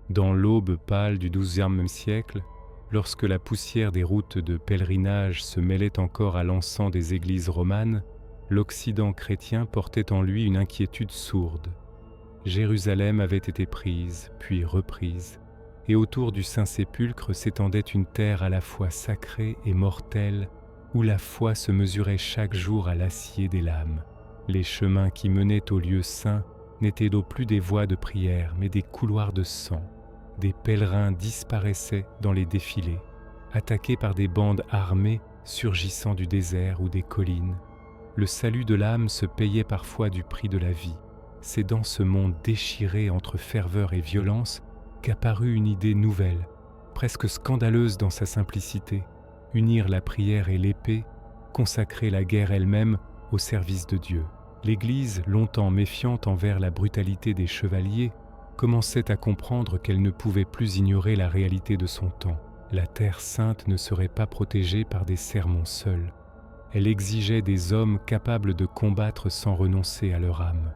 Dans l'aube pâle du XIIe siècle, lorsque la poussière des routes de pèlerinage se mêlait encore à l'encens des églises romanes, l'Occident chrétien portait en lui une inquiétude sourde. Jérusalem avait été prise, puis reprise, et autour du Saint-Sépulcre s'étendait une terre à la fois sacrée et mortelle, où la foi se mesurait chaque jour à l'acier des lames. Les chemins qui menaient au lieu saint n'étaient donc plus des voies de prière, mais des couloirs de sang. Des pèlerins disparaissaient dans les défilés, attaqués par des bandes armées surgissant du désert ou des collines. Le salut de l'âme se payait parfois du prix de la vie. C'est dans ce monde déchiré entre ferveur et violence qu'apparut une idée nouvelle, presque scandaleuse dans sa simplicité: unir la prière et l'épée, consacrer la guerre elle-même au service de Dieu. L'Église, longtemps méfiante envers la brutalité des chevaliers, commençait à comprendre qu'elle ne pouvait plus ignorer la réalité de son temps. La terre sainte ne serait pas protégée par des sermons seuls. Elle exigeait des hommes capables de combattre sans renoncer à leur âme.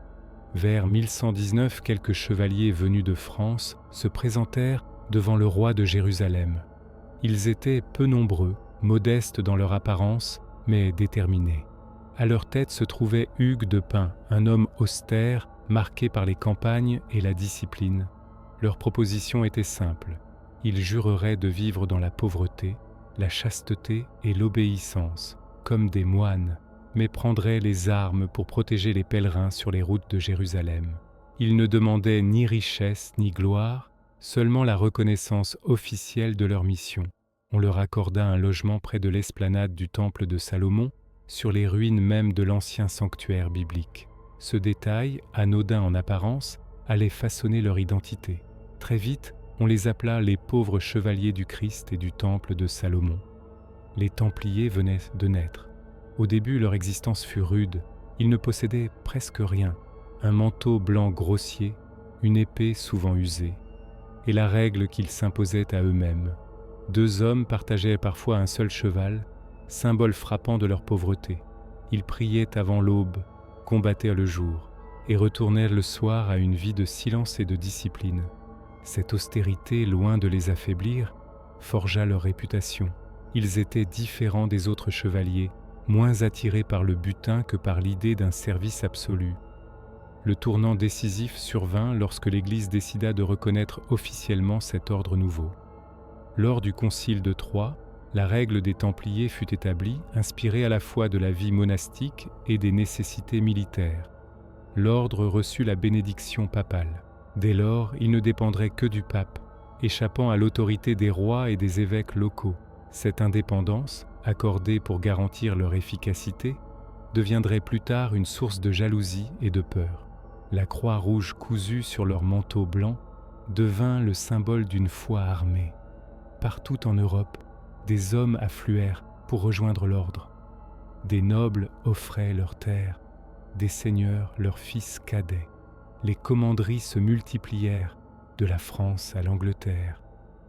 Vers 1119, quelques chevaliers venus de France se présentèrent devant le roi de Jérusalem. Ils étaient peu nombreux, modestes dans leur apparence, mais déterminés. À leur tête se trouvait Hugues de Pint, un homme austère, marqué par les campagnes et la discipline. Leur proposition était simple: ils jureraient de vivre dans la pauvreté, la chasteté et l'obéissance, comme des moines, mais prendraient les armes pour protéger les pèlerins sur les routes de Jérusalem. Ils ne demandaient ni richesse ni gloire, seulement la reconnaissance officielle de leur mission. On leur accorda un logement près de l'esplanade du temple de Salomon, sur les ruines même de l'ancien sanctuaire biblique. Ce détail, anodin en apparence, allait façonner leur identité. Très vite, on les appela les pauvres chevaliers du Christ et du temple de Salomon. Les Templiers venaient de naître. Au début, leur existence fut rude. Ils ne possédaient presque rien: un manteau blanc grossier, une épée souvent usée, et la règle qu'ils s'imposaient à eux-mêmes. 2 hommes partageaient parfois un seul cheval, symbole frappant de leur pauvreté. Ils priaient avant l'aube, combattaient le jour, et retournèrent le soir à une vie de silence et de discipline. Cette austérité, loin de les affaiblir, forgea leur réputation. Ils étaient différents des autres chevaliers, moins attirés par le butin que par l'idée d'un service absolu. Le tournant décisif survint lorsque l'Église décida de reconnaître officiellement cet ordre nouveau. Lors du Concile de Troyes, la règle des Templiers fut établie, inspirée à la fois de la vie monastique et des nécessités militaires. L'ordre reçut la bénédiction papale. Dès lors, il ne dépendrait que du pape, échappant à l'autorité des rois et des évêques locaux. Cette indépendance, accordée pour garantir leur efficacité, deviendrait plus tard une source de jalousie et de peur. La croix rouge cousue sur leur manteau blanc devint le symbole d'une foi armée. Partout en Europe, des hommes affluèrent pour rejoindre l'ordre. Des nobles offraient leurs terres, des seigneurs leurs fils cadets. Les commanderies se multiplièrent, de la France à l'Angleterre,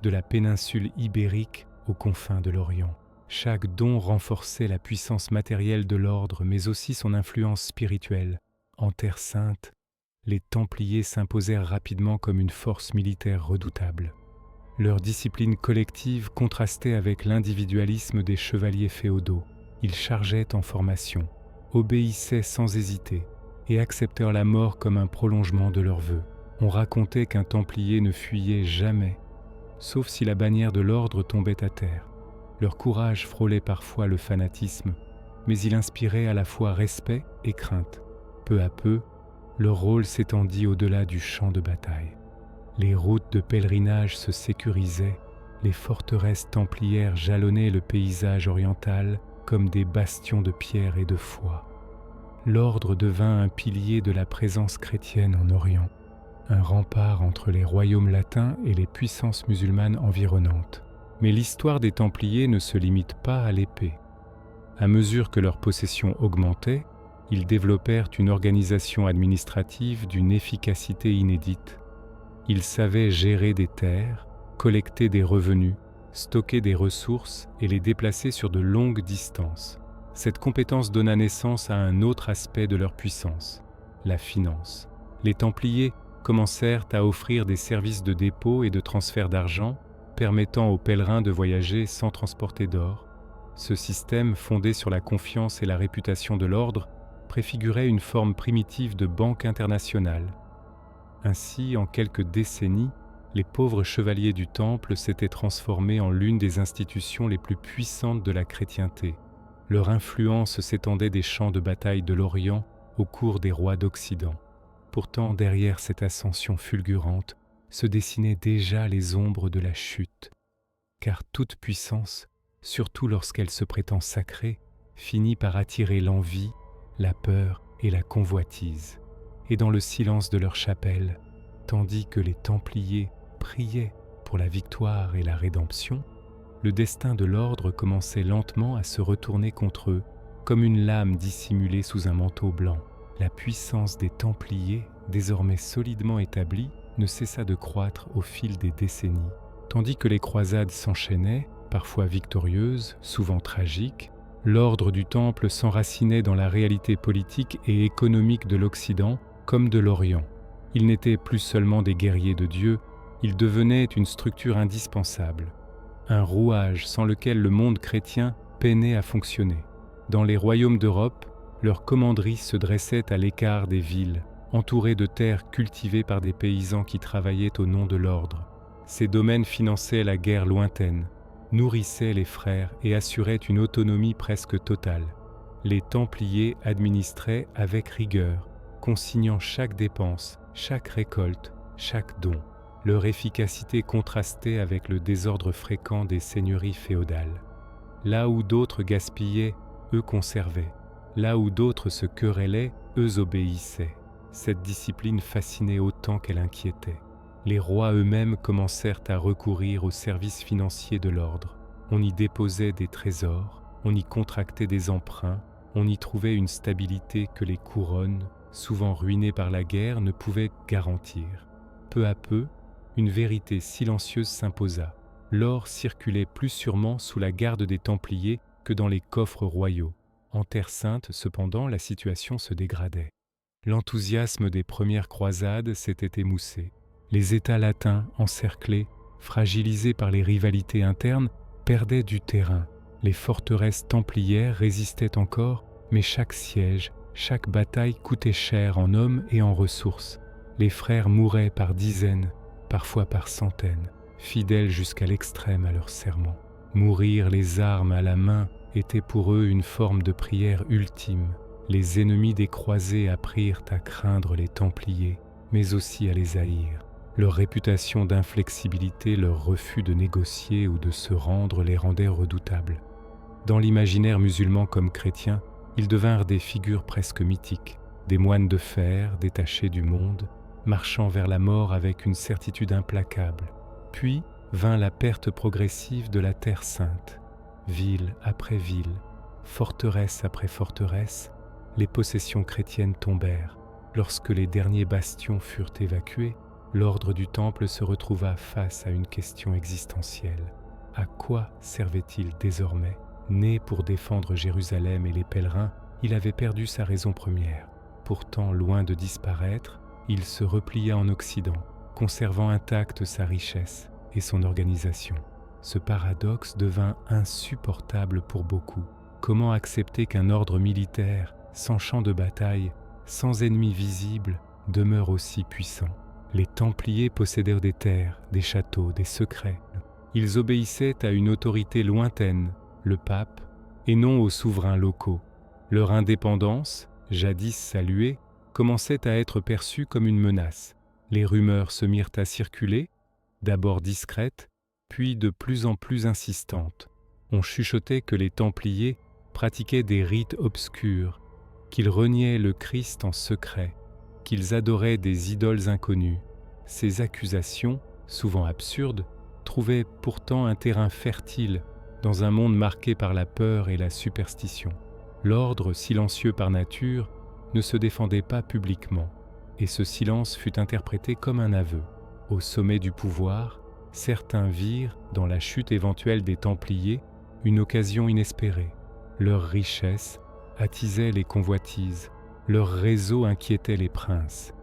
de la péninsule ibérique aux confins de l'Orient. Chaque don renforçait la puissance matérielle de l'ordre, mais aussi son influence spirituelle. En Terre Sainte, les Templiers s'imposèrent rapidement comme une force militaire redoutable. Leur discipline collective contrastait avec l'individualisme des chevaliers féodaux. Ils chargeaient en formation, obéissaient sans hésiter et acceptèrent la mort comme un prolongement de leurs vœux. On racontait qu'un Templier ne fuyait jamais, sauf si la bannière de l'ordre tombait à terre. Leur courage frôlait parfois le fanatisme, mais il inspirait à la fois respect et crainte. Peu à peu, leur rôle s'étendit au-delà du champ de bataille. Les routes de pèlerinage se sécurisaient, les forteresses templières jalonnaient le paysage oriental comme des bastions de pierre et de foi. L'ordre devint un pilier de la présence chrétienne en Orient, un rempart entre les royaumes latins et les puissances musulmanes environnantes. Mais l'histoire des Templiers ne se limite pas à l'épée. À mesure que leur possession augmentait, ils développèrent une organisation administrative d'une efficacité inédite. Ils savaient gérer des terres, collecter des revenus, stocker des ressources et les déplacer sur de longues distances. Cette compétence donna naissance à un autre aspect de leur puissance, la finance. Les Templiers commencèrent à offrir des services de dépôt et de transfert d'argent, permettant aux pèlerins de voyager sans transporter d'or. Ce système, fondé sur la confiance et la réputation de l'ordre, préfigurait une forme primitive de banque internationale. Ainsi, en quelques décennies, les pauvres chevaliers du Temple s'étaient transformés en l'une des institutions les plus puissantes de la chrétienté. Leur influence s'étendait des champs de bataille de l'Orient aux cours des rois d'Occident. Pourtant, derrière cette ascension fulgurante, se dessinaient déjà les ombres de la chute. Car toute puissance, surtout lorsqu'elle se prétend sacrée, finit par attirer l'envie, la peur et la convoitise. Et dans le silence de leur chapelle, tandis que les Templiers priaient pour la victoire et la rédemption, le destin de l'ordre commençait lentement à se retourner contre eux, comme une lame dissimulée sous un manteau blanc. La puissance des Templiers, désormais solidement établie, ne cessa de croître au fil des décennies. Tandis que les croisades s'enchaînaient, parfois victorieuses, souvent tragiques, l'ordre du Temple s'enracinait dans la réalité politique et économique de l'Occident comme de l'Orient. Ils n'étaient plus seulement des guerriers de Dieu, ils devenaient une structure indispensable, un rouage sans lequel le monde chrétien peinait à fonctionner. Dans les royaumes d'Europe, leurs commanderies se dressaient à l'écart des villes, entourées de terres cultivées par des paysans qui travaillaient au nom de l'ordre. Ces domaines finançaient la guerre lointaine, nourrissaient les frères et assuraient une autonomie presque totale. Les Templiers administraient avec rigueur, consignant chaque dépense, chaque récolte, chaque don. Leur efficacité contrastait avec le désordre fréquent des seigneuries féodales. Là où d'autres gaspillaient, eux conservaient. Là où d'autres se querellaient, eux obéissaient. Cette discipline fascinait autant qu'elle inquiétait. Les rois eux-mêmes commencèrent à recourir aux services financiers de l'ordre. On y déposait des trésors, on y contractait des emprunts, on y trouvait une stabilité que les couronnes, souvent ruinées par la guerre, ne pouvaient garantir. Peu à peu, une vérité silencieuse s'imposa. L'or circulait plus sûrement sous la garde des Templiers que dans les coffres royaux. En Terre Sainte, cependant, la situation se dégradait. L'enthousiasme des premières croisades s'était émoussé. Les États latins, encerclés, fragilisés par les rivalités internes, perdaient du terrain. Les forteresses templières résistaient encore, mais chaque siège, chaque bataille coûtait cher en hommes et en ressources. Les frères mouraient par dizaines, parfois par centaines, fidèles jusqu'à l'extrême à leur serment. Mourir les armes à la main était pour eux une forme de prière ultime. Les ennemis des croisés apprirent à craindre les Templiers, mais aussi à les haïr. Leur réputation d'inflexibilité, leur refus de négocier ou de se rendre les rendaient redoutables. Dans l'imaginaire musulman comme chrétien, ils devinrent des figures presque mythiques, des moines de fer détachés du monde, marchant vers la mort avec une certitude implacable. Puis vint la perte progressive de la Terre Sainte. Ville après ville, forteresse après forteresse, les possessions chrétiennes tombèrent. Lorsque les derniers bastions furent évacués, l'ordre du Temple se retrouva face à une question existentielle. À quoi servait-il désormais ? Né pour défendre Jérusalem et les pèlerins, il avait perdu sa raison première. Pourtant, loin de disparaître, il se replia en Occident, conservant intacte sa richesse et son organisation. Ce paradoxe devint insupportable pour beaucoup. Comment accepter qu'un ordre militaire, sans champ de bataille, sans ennemi visible, demeure aussi puissant ? Les Templiers possédèrent des terres, des châteaux, des secrets. Ils obéissaient à une autorité lointaine, le pape, et non aux souverains locaux. Leur indépendance, jadis saluée, commençait à être perçue comme une menace. Les rumeurs se mirent à circuler, d'abord discrètes, puis de plus en plus insistantes. On chuchotait que les Templiers pratiquaient des rites obscurs, qu'ils reniaient le Christ en secret, qu'ils adoraient des idoles inconnues. Ces accusations, souvent absurdes, trouvaient pourtant un terrain fertile dans un monde marqué par la peur et la superstition. L'ordre, silencieux par nature, ne se défendait pas publiquement, et ce silence fut interprété comme un aveu. Au sommet du pouvoir, certains virent, dans la chute éventuelle des Templiers, une occasion inespérée. Leur richesse attisait les convoitises, leur réseau inquiétait les princes.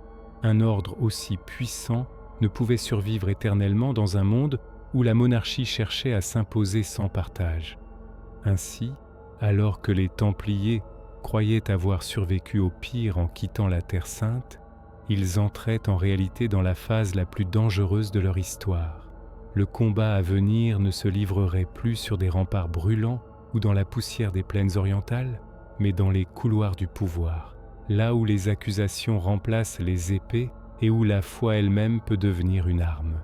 Un ordre aussi puissant ne pouvait survivre éternellement dans un monde où la monarchie cherchait à s'imposer sans partage. Ainsi, alors que les Templiers croyaient avoir survécu au pire en quittant la Terre Sainte, ils entraient en réalité dans la phase la plus dangereuse de leur histoire. Le combat à venir ne se livrerait plus sur des remparts brûlants ou dans la poussière des plaines orientales, mais dans les couloirs du pouvoir, là où les accusations remplacent les épées et où la foi elle-même peut devenir une arme.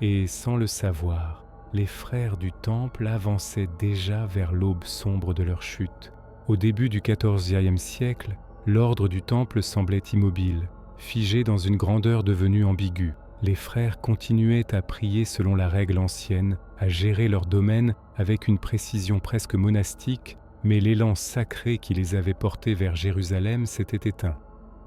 Et sans le savoir, les frères du Temple avançaient déjà vers l'aube sombre de leur chute. Au début du XIVe siècle, l'ordre du Temple semblait immobile, figé dans une grandeur devenue ambiguë. Les frères continuaient à prier selon la règle ancienne, à gérer leur domaine avec une précision presque monastique, mais l'élan sacré qui les avait portés vers Jérusalem s'était éteint.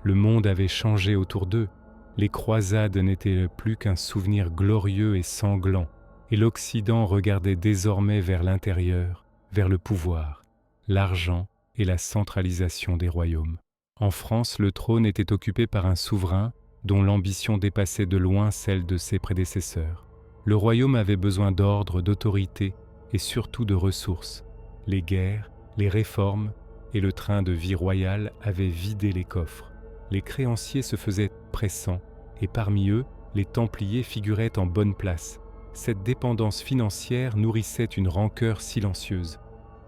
Le monde avait changé autour d'eux. Les croisades n'étaient plus qu'un souvenir glorieux et sanglant, et l'Occident regardait désormais vers l'intérieur, vers le pouvoir, l'argent et la centralisation des royaumes. En France, le trône était occupé par un souverain dont l'ambition dépassait de loin celle de ses prédécesseurs. Le royaume avait besoin d'ordre, d'autorité et surtout de ressources. Les guerres, les réformes et le train de vie royale avaient vidé les coffres. Les créanciers se faisaient pressants et parmi eux, les Templiers figuraient en bonne place. Cette dépendance financière nourrissait une rancœur silencieuse.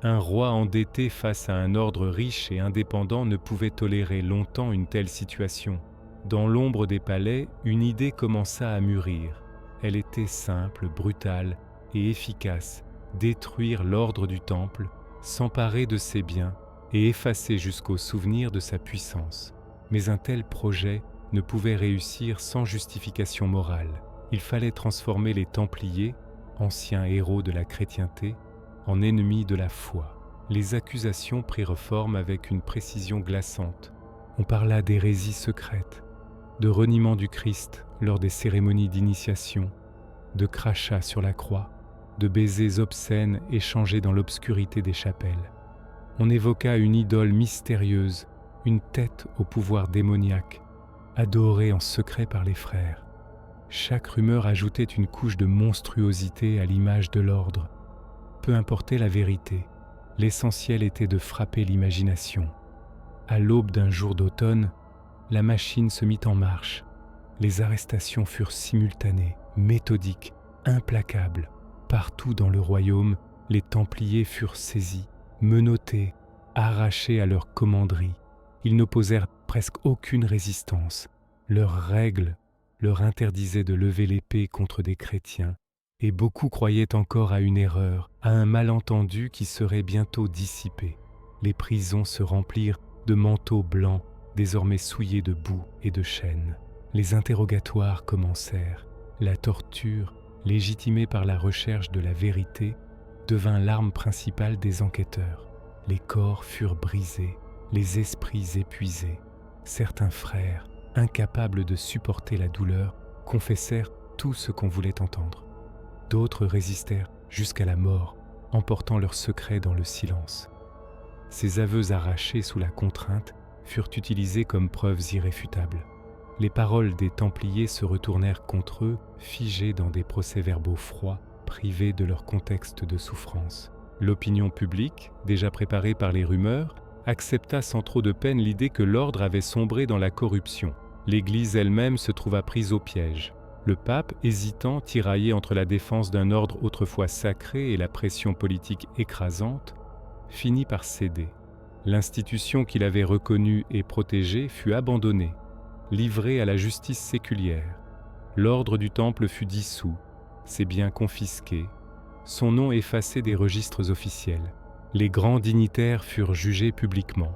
Un roi endetté face à un ordre riche et indépendant ne pouvait tolérer longtemps une telle situation. Dans l'ombre des palais, une idée commença à mûrir. Elle était simple, brutale et efficace: détruire l'ordre du Temple, s'emparer de ses biens et effacer jusqu'au souvenir de sa puissance. Mais un tel projet ne pouvait réussir sans justification morale. Il fallait transformer les Templiers, anciens héros de la chrétienté, en ennemis de la foi. Les accusations prirent forme avec une précision glaçante. On parla d'hérésie secrète, de reniement du Christ lors des cérémonies d'initiation, de crachats sur la croix, de baisers obscènes échangés dans l'obscurité des chapelles. On évoqua une idole mystérieuse, une tête au pouvoir démoniaque, adorée en secret par les frères. Chaque rumeur ajoutait une couche de monstruosité à l'image de l'ordre. Peu importait la vérité, l'essentiel était de frapper l'imagination. À l'aube d'un jour d'automne, la machine se mit en marche. Les arrestations furent simultanées, méthodiques, implacables. Partout dans le royaume, les Templiers furent saisis, menottés, arrachés à leur commanderie. Ils n'opposèrent presque aucune résistance. Leurs règles leur interdisaient de lever l'épée contre des chrétiens, et beaucoup croyaient encore à une erreur, à un malentendu qui serait bientôt dissipé. Les prisons se remplirent de manteaux blancs, désormais souillés de boue et de chaînes. Les interrogatoires commencèrent. La torture, légitimée par la recherche de la vérité, devint l'arme principale des enquêteurs. Les corps furent brisés, les esprits épuisés. Certains frères, incapables de supporter la douleur, confessèrent tout ce qu'on voulait entendre. D'autres résistèrent jusqu'à la mort, emportant leurs secrets dans le silence. Ces aveux arrachés sous la contrainte furent utilisés comme preuves irréfutables. Les paroles des Templiers se retournèrent contre eux, figées dans des procès-verbaux froids, privés de leur contexte de souffrance. L'opinion publique, déjà préparée par les rumeurs, accepta sans trop de peine l'idée que l'ordre avait sombré dans la corruption. L'Église elle-même se trouva prise au piège. Le pape, hésitant, tiraillé entre la défense d'un ordre autrefois sacré et la pression politique écrasante, finit par céder. L'institution qu'il avait reconnue et protégée fut abandonnée, livrée à la justice séculière. L'ordre du Temple fut dissous, ses biens confisqués, son nom effacé des registres officiels. Les grands dignitaires furent jugés publiquement.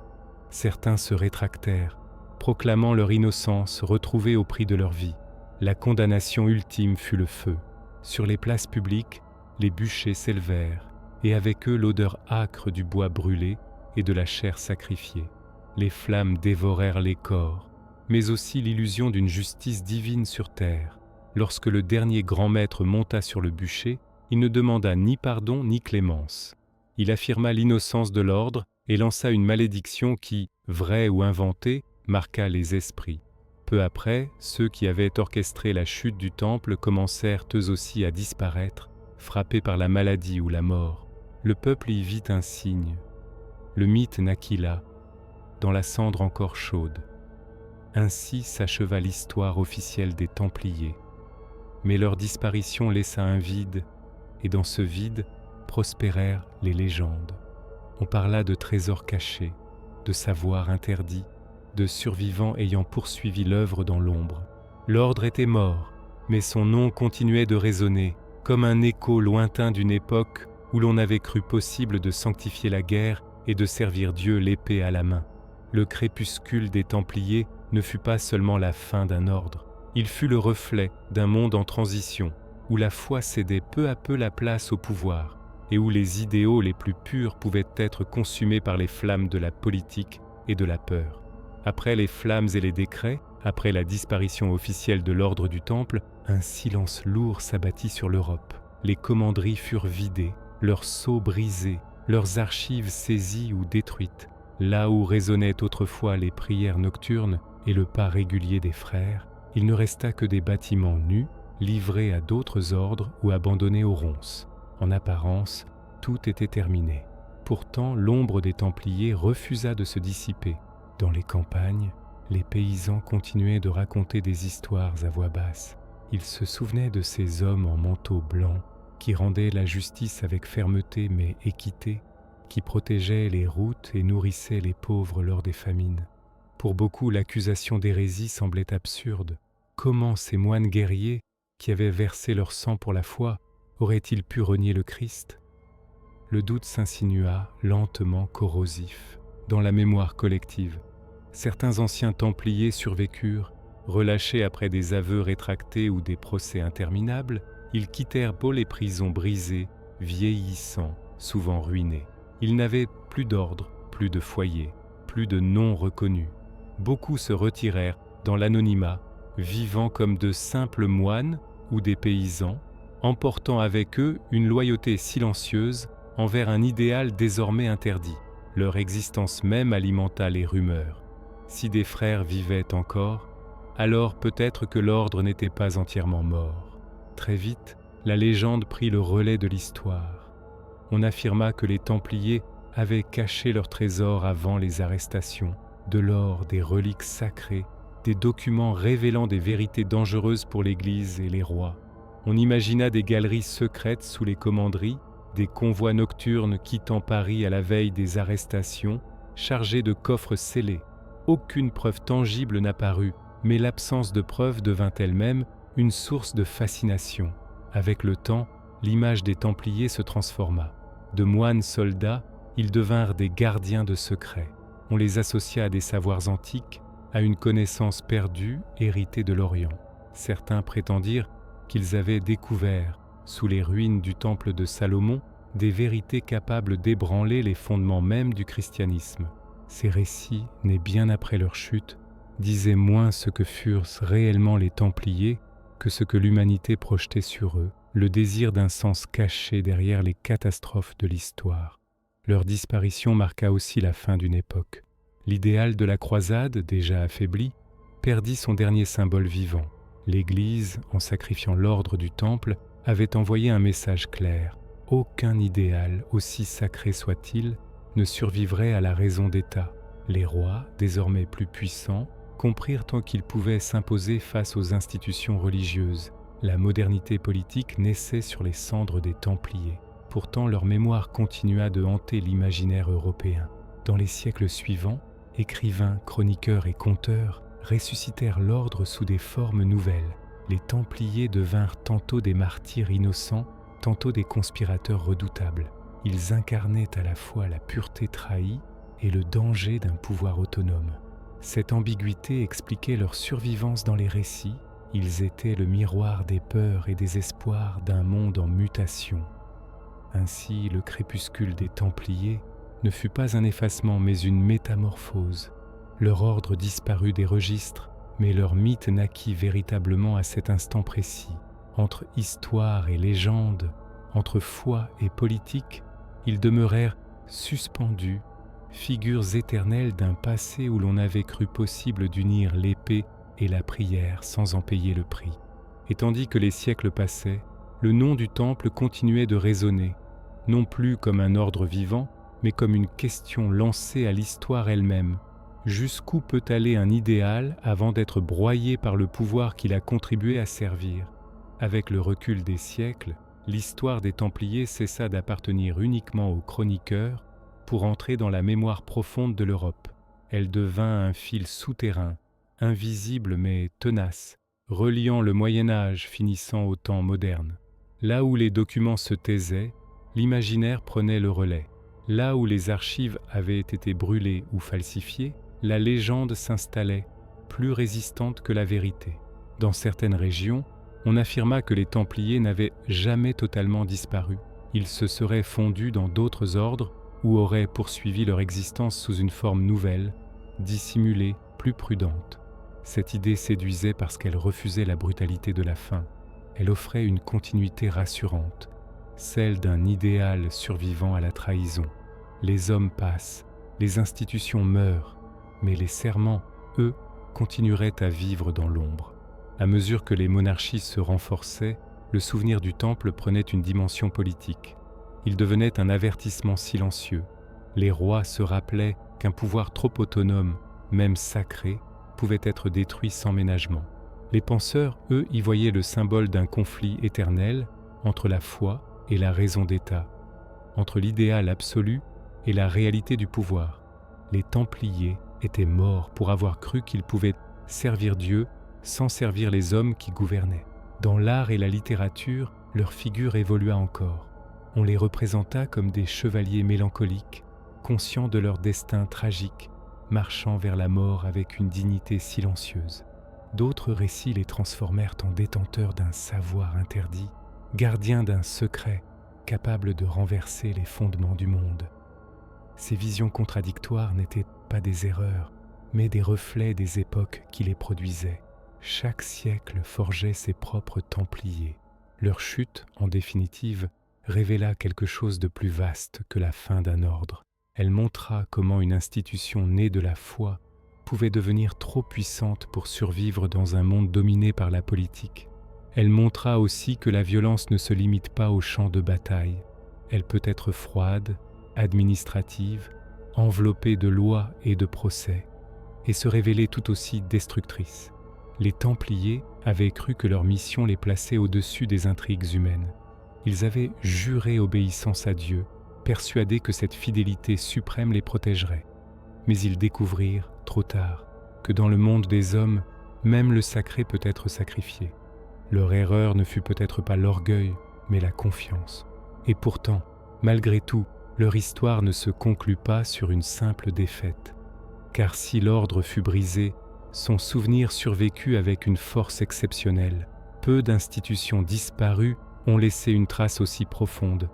Certains se rétractèrent, proclamant leur innocence retrouvée au prix de leur vie. La condamnation ultime fut le feu. Sur les places publiques, les bûchers s'élevèrent, et avec eux l'odeur âcre du bois brûlé et de la chair sacrifiée. Les flammes dévorèrent les corps, mais aussi l'illusion d'une justice divine sur terre. Lorsque le dernier grand maître monta sur le bûcher, il ne demanda ni pardon ni clémence. Il affirma l'innocence de l'ordre et lança une malédiction qui, vraie ou inventée, marqua les esprits. Peu après, ceux qui avaient orchestré la chute du temple commencèrent eux aussi à disparaître, frappés par la maladie ou la mort. Le peuple y vit un signe. Le mythe naquit là, dans la cendre encore chaude. Ainsi s'acheva l'histoire officielle des Templiers. Mais leur disparition laissa un vide, et dans ce vide prospérèrent les légendes. On parla de trésors cachés, de savoirs interdits, de survivants ayant poursuivi l'œuvre dans l'ombre. L'ordre était mort, mais son nom continuait de résonner, comme un écho lointain d'une époque où l'on avait cru possible de sanctifier la guerre et de servir Dieu l'épée à la main. Le crépuscule des Templiers ne fut pas seulement la fin d'un ordre, il fut le reflet d'un monde en transition, où la foi cédait peu à peu la place au pouvoir, et où les idéaux les plus purs pouvaient être consumés par les flammes de la politique et de la peur. Après les flammes et les décrets, après la disparition officielle de l'ordre du Temple, un silence lourd s'abattit sur l'Europe. Les commanderies furent vidées, leurs sceaux brisés, leurs archives saisies ou détruites. Là où résonnaient autrefois les prières nocturnes et le pas régulier des frères, il ne resta que des bâtiments nus, livrés à d'autres ordres ou abandonnés aux ronces. En apparence, tout était terminé. Pourtant, l'ombre des Templiers refusa de se dissiper. Dans les campagnes, les paysans continuaient de raconter des histoires à voix basse. Ils se souvenaient de ces hommes en manteaux blancs qui rendaient la justice avec fermeté mais équité, qui protégeaient les routes et nourrissaient les pauvres lors des famines. Pour beaucoup, l'accusation d'hérésie semblait absurde. Comment ces moines guerriers, qui avaient versé leur sang pour la foi, auraient-ils pu renier le Christ ? Le doute s'insinua, lentement corrosif, dans la mémoire collective. Certains anciens Templiers survécurent, relâchés après des aveux rétractés ou des procès interminables, ils quittèrent beau les prisons brisées, vieillissants, souvent ruinés. Ils n'avaient plus d'ordre, plus de foyer, plus de nom reconnu. Beaucoup se retirèrent dans l'anonymat, vivant comme de simples moines ou des paysans, emportant avec eux une loyauté silencieuse envers un idéal désormais interdit. Leur existence même alimenta les rumeurs. Si des frères vivaient encore, alors peut-être que l'ordre n'était pas entièrement mort. Très vite, la légende prit le relais de l'histoire. On affirma que les Templiers avaient caché leurs trésors avant les arrestations, de l'or, des reliques sacrées, des documents révélant des vérités dangereuses pour l'Église et les rois. On imagina des galeries secrètes sous les commanderies, des convois nocturnes quittant Paris à la veille des arrestations, chargés de coffres scellés. Aucune preuve tangible n'apparut, mais l'absence de preuve devint elle-même une source de fascination. Avec le temps, l'image des Templiers se transforma. De moines soldats, ils devinrent des gardiens de secrets. On les associa à des savoirs antiques, à une connaissance perdue, héritée de l'Orient. Certains prétendirent qu'ils avaient découvert, sous les ruines du temple de Salomon, des vérités capables d'ébranler les fondements mêmes du christianisme. Ces récits, nés bien après leur chute, disaient moins ce que furent réellement les Templiers que ce que l'humanité projetait sur eux, le désir d'un sens caché derrière les catastrophes de l'histoire. Leur disparition marqua aussi la fin d'une époque. L'idéal de la croisade, déjà affaibli, perdit son dernier symbole vivant. L'Église, en sacrifiant l'ordre du Temple, avait envoyé un message clair. Aucun idéal, aussi sacré soit-il, ne survivrait à la raison d'État. Les rois, désormais plus puissants, comprirent tant qu'ils pouvaient s'imposer face aux institutions religieuses. La modernité politique naissait sur les cendres des Templiers. Pourtant, leur mémoire continua de hanter l'imaginaire européen. Dans les siècles suivants, écrivains, chroniqueurs et conteurs ressuscitèrent l'ordre sous des formes nouvelles. Les Templiers devinrent tantôt des martyrs innocents, tantôt des conspirateurs redoutables. Ils incarnaient à la fois la pureté trahie et le danger d'un pouvoir autonome. Cette ambiguïté expliquait leur survivance dans les récits. Ils étaient le miroir des peurs et des espoirs d'un monde en mutation. Ainsi, le crépuscule des Templiers ne fut pas un effacement mais une métamorphose. Leur ordre disparut des registres, mais leur mythe naquit véritablement à cet instant précis. Entre histoire et légende, entre foi et politique, ils demeurèrent suspendus, figures éternelles d'un passé où l'on avait cru possible d'unir l'épée et la prière sans en payer le prix. Et tandis que les siècles passaient, le nom du temple continuait de résonner, non plus comme un ordre vivant, mais comme une question lancée à l'histoire elle-même. Jusqu'où peut aller un idéal avant d'être broyé par le pouvoir qu'il a contribué à servir? Avec le recul des siècles, l'histoire des Templiers cessa d'appartenir uniquement aux chroniqueurs pour entrer dans la mémoire profonde de l'Europe. Elle devint un fil souterrain, invisible mais tenace, reliant le Moyen-Âge finissant au temps moderne. Là où les documents se taisaient, l'imaginaire prenait le relais. Là où les archives avaient été brûlées ou falsifiées, la légende s'installait, plus résistante que la vérité. Dans certaines régions, on affirma que les Templiers n'avaient jamais totalement disparu. Ils se seraient fondus dans d'autres ordres ou auraient poursuivi leur existence sous une forme nouvelle, dissimulée, plus prudente. Cette idée séduisait parce qu'elle refusait la brutalité de la fin. Elle offrait une continuité rassurante, celle d'un idéal survivant à la trahison. Les hommes passent, les institutions meurent, mais les serments, eux, continueraient à vivre dans l'ombre. À mesure que les monarchies se renforçaient, le souvenir du temple prenait une dimension politique. Il devenait un avertissement silencieux. Les rois se rappelaient qu'un pouvoir trop autonome, même sacré, pouvait être détruit sans ménagement. Les penseurs, eux, y voyaient le symbole d'un conflit éternel entre la foi et la raison d'État, entre l'idéal absolu et la réalité du pouvoir. Les Templiers étaient morts pour avoir cru qu'ils pouvaient servir Dieu sans servir les hommes qui gouvernaient. Dans l'art et la littérature, leur figure évolua encore. On les représenta comme des chevaliers mélancoliques, conscients de leur destin tragique, marchant vers la mort avec une dignité silencieuse. D'autres récits les transformèrent en détenteurs d'un savoir interdit, gardiens d'un secret, capables de renverser les fondements du monde. Ces visions contradictoires n'étaient pas des erreurs, mais des reflets des époques qui les produisaient. Chaque siècle forgeait ses propres Templiers. Leur chute, en définitive, révéla quelque chose de plus vaste que la fin d'un ordre. Elle montra comment une institution née de la foi pouvait devenir trop puissante pour survivre dans un monde dominé par la politique. Elle montra aussi que la violence ne se limite pas au champ de bataille. Elle peut être froide, administrative, enveloppée de lois et de procès, et se révéler tout aussi destructrice. Les Templiers avaient cru que leur mission les plaçait au-dessus des intrigues humaines. Ils avaient juré obéissance à Dieu, persuadés que cette fidélité suprême les protégerait. Mais ils découvrirent, trop tard, que dans le monde des hommes, même le sacré peut être sacrifié. Leur erreur ne fut peut-être pas l'orgueil, mais la confiance. Et pourtant, malgré tout, leur histoire ne se conclut pas sur une simple défaite. Car si l'ordre fut brisé, son souvenir survécut avec une force exceptionnelle. Peu d'institutions disparues ont laissé une trace aussi profonde.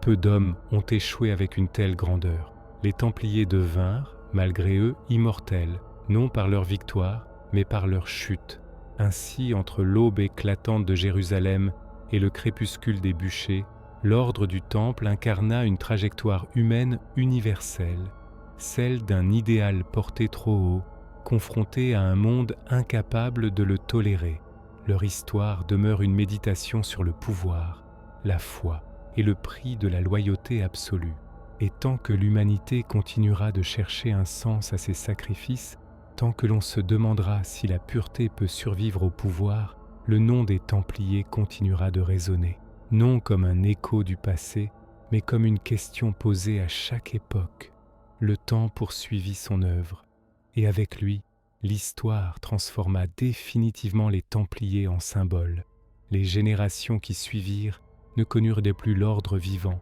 Peu d'hommes ont échoué avec une telle grandeur. Les Templiers devinrent, malgré eux, immortels, non par leur victoire, mais par leur chute. Ainsi, entre l'aube éclatante de Jérusalem et le crépuscule des bûchers, l'ordre du Temple incarna une trajectoire humaine universelle, celle d'un idéal porté trop haut, confronté à un monde incapable de le tolérer. Leur histoire demeure une méditation sur le pouvoir, la foi et le prix de la loyauté absolue. Et tant que l'humanité continuera de chercher un sens à ses sacrifices, tant que l'on se demandera si la pureté peut survivre au pouvoir, le nom des Templiers continuera de résonner, non comme un écho du passé, mais comme une question posée à chaque époque. Le temps poursuivit son œuvre, et avec lui, l'histoire transforma définitivement les Templiers en symboles. Les générations qui suivirent ne connurent plus l'ordre vivant,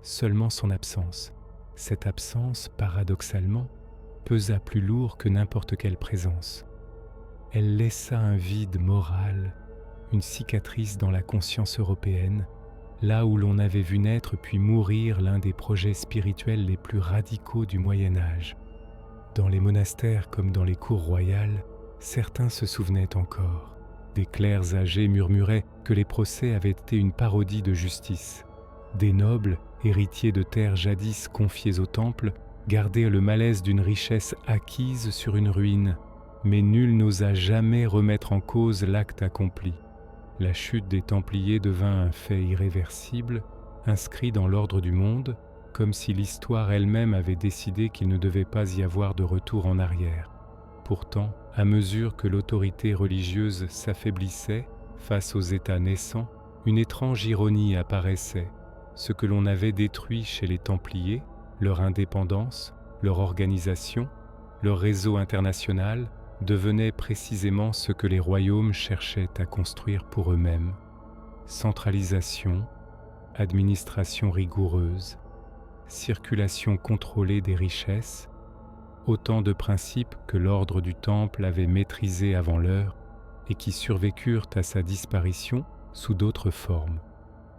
seulement son absence. Cette absence, paradoxalement, pesa plus lourd que n'importe quelle présence. Elle laissa un vide moral, une cicatrice dans la conscience européenne, là où l'on avait vu naître puis mourir l'un des projets spirituels les plus radicaux du Moyen-Âge. Dans les monastères comme dans les cours royales, certains se souvenaient encore. Des clercs âgés murmuraient que les procès avaient été une parodie de justice. Des nobles, héritiers de terres jadis confiées au temple, gardaient le malaise d'une richesse acquise sur une ruine, mais nul n'osa jamais remettre en cause l'acte accompli. La chute des Templiers devint un fait irréversible, inscrit dans l'ordre du monde, comme si l'histoire elle-même avait décidé qu'il ne devait pas y avoir de retour en arrière. Pourtant, à mesure que l'autorité religieuse s'affaiblissait face aux États naissants, une étrange ironie apparaissait. Ce que l'on avait détruit chez les Templiers, leur indépendance, leur organisation, leur réseau international, devenait précisément ce que les royaumes cherchaient à construire pour eux-mêmes. Centralisation, administration rigoureuse, circulation contrôlée des richesses, autant de principes que l'ordre du Temple avait maîtrisés avant l'heure et qui survécurent à sa disparition sous d'autres formes.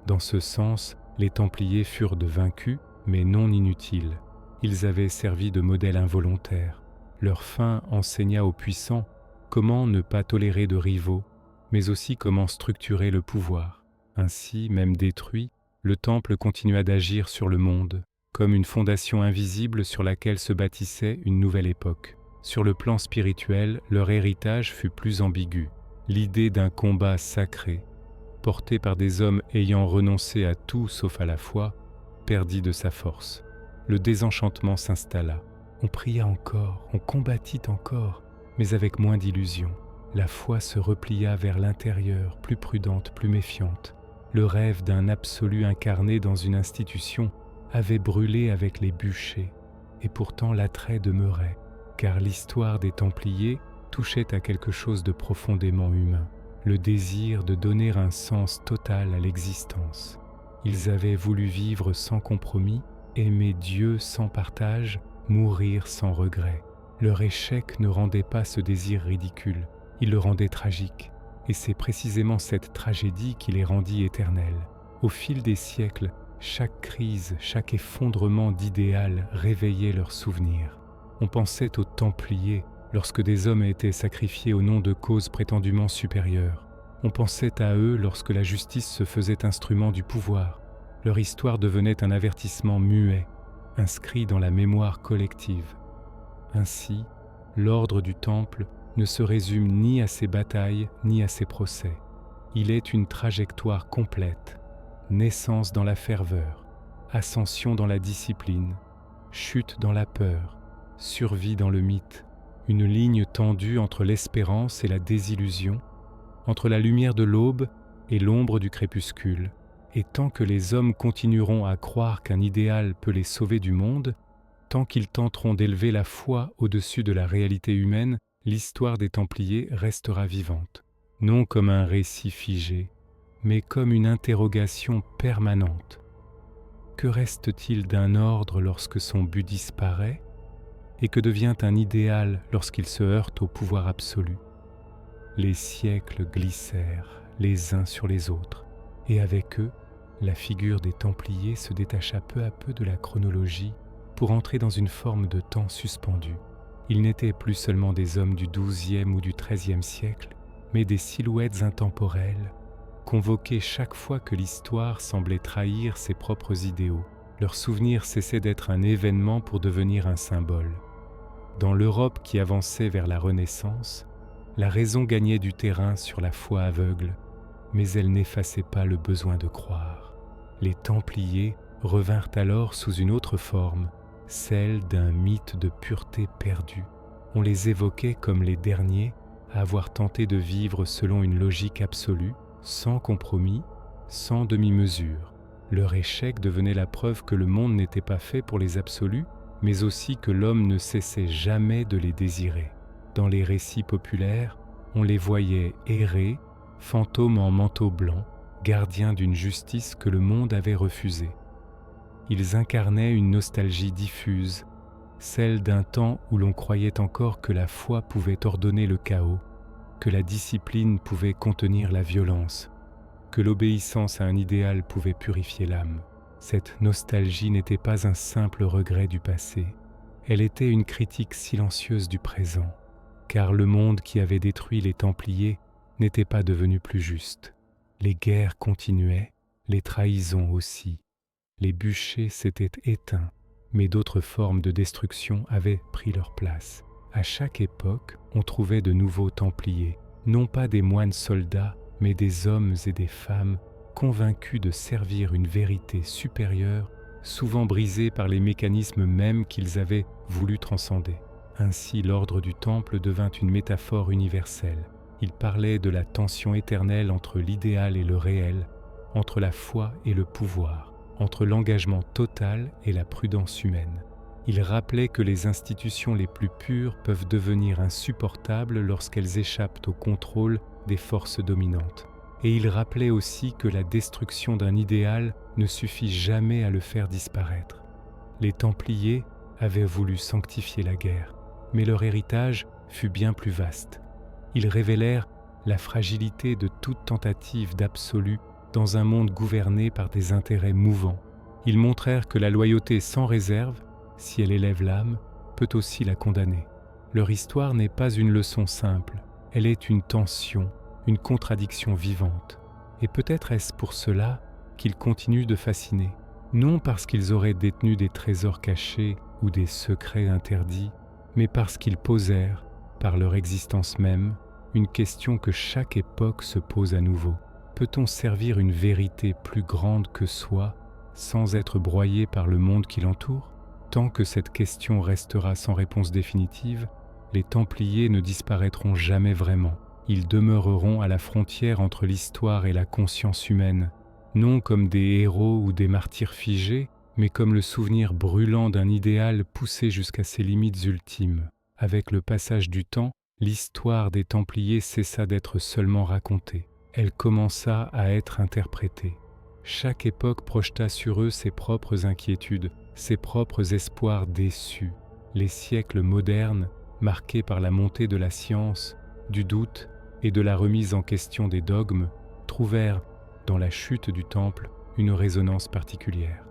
Dans ce sens, les Templiers furent de vaincus, mais non inutiles. Ils avaient servi de modèle involontaire. Leur fin enseigna aux puissants comment ne pas tolérer de rivaux, mais aussi comment structurer le pouvoir. Ainsi, même détruit, le Temple continua d'agir sur le monde, comme une fondation invisible sur laquelle se bâtissait une nouvelle époque. Sur le plan spirituel, leur héritage fut plus ambigu. L'idée d'un combat sacré, porté par des hommes ayant renoncé à tout sauf à la foi, perdit de sa force. Le désenchantement s'installa. On pria encore, on combattit encore, mais avec moins d'illusion. La foi se replia vers l'intérieur, plus prudente, plus méfiante. Le rêve d'un absolu incarné dans une institution avait brûlé avec les bûchers, et pourtant l'attrait demeurait, car l'histoire des Templiers touchait à quelque chose de profondément humain, le désir de donner un sens total à l'existence. Ils avaient voulu vivre sans compromis, aimer Dieu sans partage, mourir sans regret. Leur échec ne rendait pas ce désir ridicule, il le rendait tragique, et c'est précisément cette tragédie qui les rendit éternels. Au fil des siècles, chaque crise, chaque effondrement d'idéal réveillait leurs souvenirs. On pensait aux Templiers lorsque des hommes étaient sacrifiés au nom de causes prétendument supérieures. On pensait à eux lorsque la justice se faisait instrument du pouvoir. Leur histoire devenait un avertissement muet, inscrit dans la mémoire collective. Ainsi, l'ordre du Temple ne se résume ni à ses batailles ni à ses procès. Il est une trajectoire complète, naissance dans la ferveur, ascension dans la discipline, chute dans la peur, survie dans le mythe, une ligne tendue entre l'espérance et la désillusion, entre la lumière de l'aube et l'ombre du crépuscule. Et tant que les hommes continueront à croire qu'un idéal peut les sauver du monde, tant qu'ils tenteront d'élever la foi au-dessus de la réalité humaine, l'histoire des Templiers restera vivante, non comme un récit figé, mais comme une interrogation permanente. Que reste-t-il d'un ordre lorsque son but disparaît, et que devient un idéal lorsqu'il se heurte au pouvoir absolu? Les siècles glissèrent les uns sur les autres, et avec eux, la figure des Templiers se détacha peu à peu de la chronologie pour entrer dans une forme de temps suspendu. Ils n'étaient plus seulement des hommes du XIIe ou du XIIIe siècle, mais des silhouettes intemporelles, convoquées chaque fois que l'histoire semblait trahir ses propres idéaux. Leur souvenir cessait d'être un événement pour devenir un symbole. Dans l'Europe qui avançait vers la Renaissance, la raison gagnait du terrain sur la foi aveugle, mais elle n'effaçait pas le besoin de croire. Les Templiers revinrent alors sous une autre forme, celle d'un mythe de pureté perdue. On les évoquait comme les derniers à avoir tenté de vivre selon une logique absolue, sans compromis, sans demi-mesure. Leur échec devenait la preuve que le monde n'était pas fait pour les absolus, mais aussi que l'homme ne cessait jamais de les désirer. Dans les récits populaires, on les voyait errer, fantômes en manteau blanc, gardiens d'une justice que le monde avait refusée. Ils incarnaient une nostalgie diffuse, celle d'un temps où l'on croyait encore que la foi pouvait ordonner le chaos, que la discipline pouvait contenir la violence, que l'obéissance à un idéal pouvait purifier l'âme. Cette nostalgie n'était pas un simple regret du passé, elle était une critique silencieuse du présent, car le monde qui avait détruit les Templiers n'était pas devenu plus juste. Les guerres continuaient, les trahisons aussi. Les bûchers s'étaient éteints, mais d'autres formes de destruction avaient pris leur place. À chaque époque, on trouvait de nouveaux Templiers, non pas des moines soldats, mais des hommes et des femmes convaincus de servir une vérité supérieure, souvent brisée par les mécanismes mêmes qu'ils avaient voulu transcender. Ainsi, l'ordre du Temple devint une métaphore universelle. Il parlait de la tension éternelle entre l'idéal et le réel, entre la foi et le pouvoir, entre l'engagement total et la prudence humaine. Il rappelait que les institutions les plus pures peuvent devenir insupportables lorsqu'elles échappent au contrôle des forces dominantes. Et il rappelait aussi que la destruction d'un idéal ne suffit jamais à le faire disparaître. Les Templiers avaient voulu sanctifier la guerre, mais leur héritage fut bien plus vaste. Ils révélèrent la fragilité de toute tentative d'absolu dans un monde gouverné par des intérêts mouvants. Ils montrèrent que la loyauté sans réserve, si elle élève l'âme, peut aussi la condamner. Leur histoire n'est pas une leçon simple, elle est une tension, une contradiction vivante. Et peut-être est-ce pour cela qu'ils continuent de fasciner, non parce qu'ils auraient détenu des trésors cachés ou des secrets interdits, mais parce qu'ils posèrent, par leur existence même, une question que chaque époque se pose à nouveau. Peut-on servir une vérité plus grande que soi sans être broyé par le monde qui l'entoure ? Tant que cette question restera sans réponse définitive, les Templiers ne disparaîtront jamais vraiment. Ils demeureront à la frontière entre l'histoire et la conscience humaine, non comme des héros ou des martyrs figés, mais comme le souvenir brûlant d'un idéal poussé jusqu'à ses limites ultimes. Avec le passage du temps, l'histoire des Templiers cessa d'être seulement racontée. Elle commença à être interprétée. Chaque époque projeta sur eux ses propres inquiétudes, ses propres espoirs déçus. Les siècles modernes, marqués par la montée de la science, du doute et de la remise en question des dogmes, trouvèrent, dans la chute du Temple, une résonance particulière.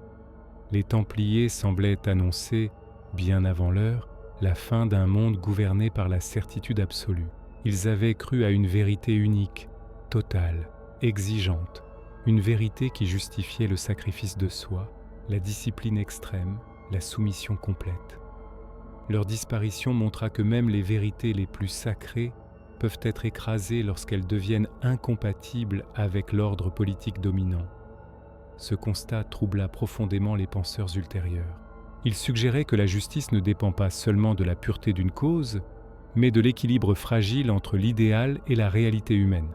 Les Templiers semblaient annoncer, bien avant l'heure, la fin d'un monde gouverné par la certitude absolue. Ils avaient cru à une vérité unique, totale, exigeante, une vérité qui justifiait le sacrifice de soi, la discipline extrême, la soumission complète. Leur disparition montra que même les vérités les plus sacrées peuvent être écrasées lorsqu'elles deviennent incompatibles avec l'ordre politique dominant. Ce constat troubla profondément les penseurs ultérieurs. Il suggérait que la justice ne dépend pas seulement de la pureté d'une cause, mais de l'équilibre fragile entre l'idéal et la réalité humaine.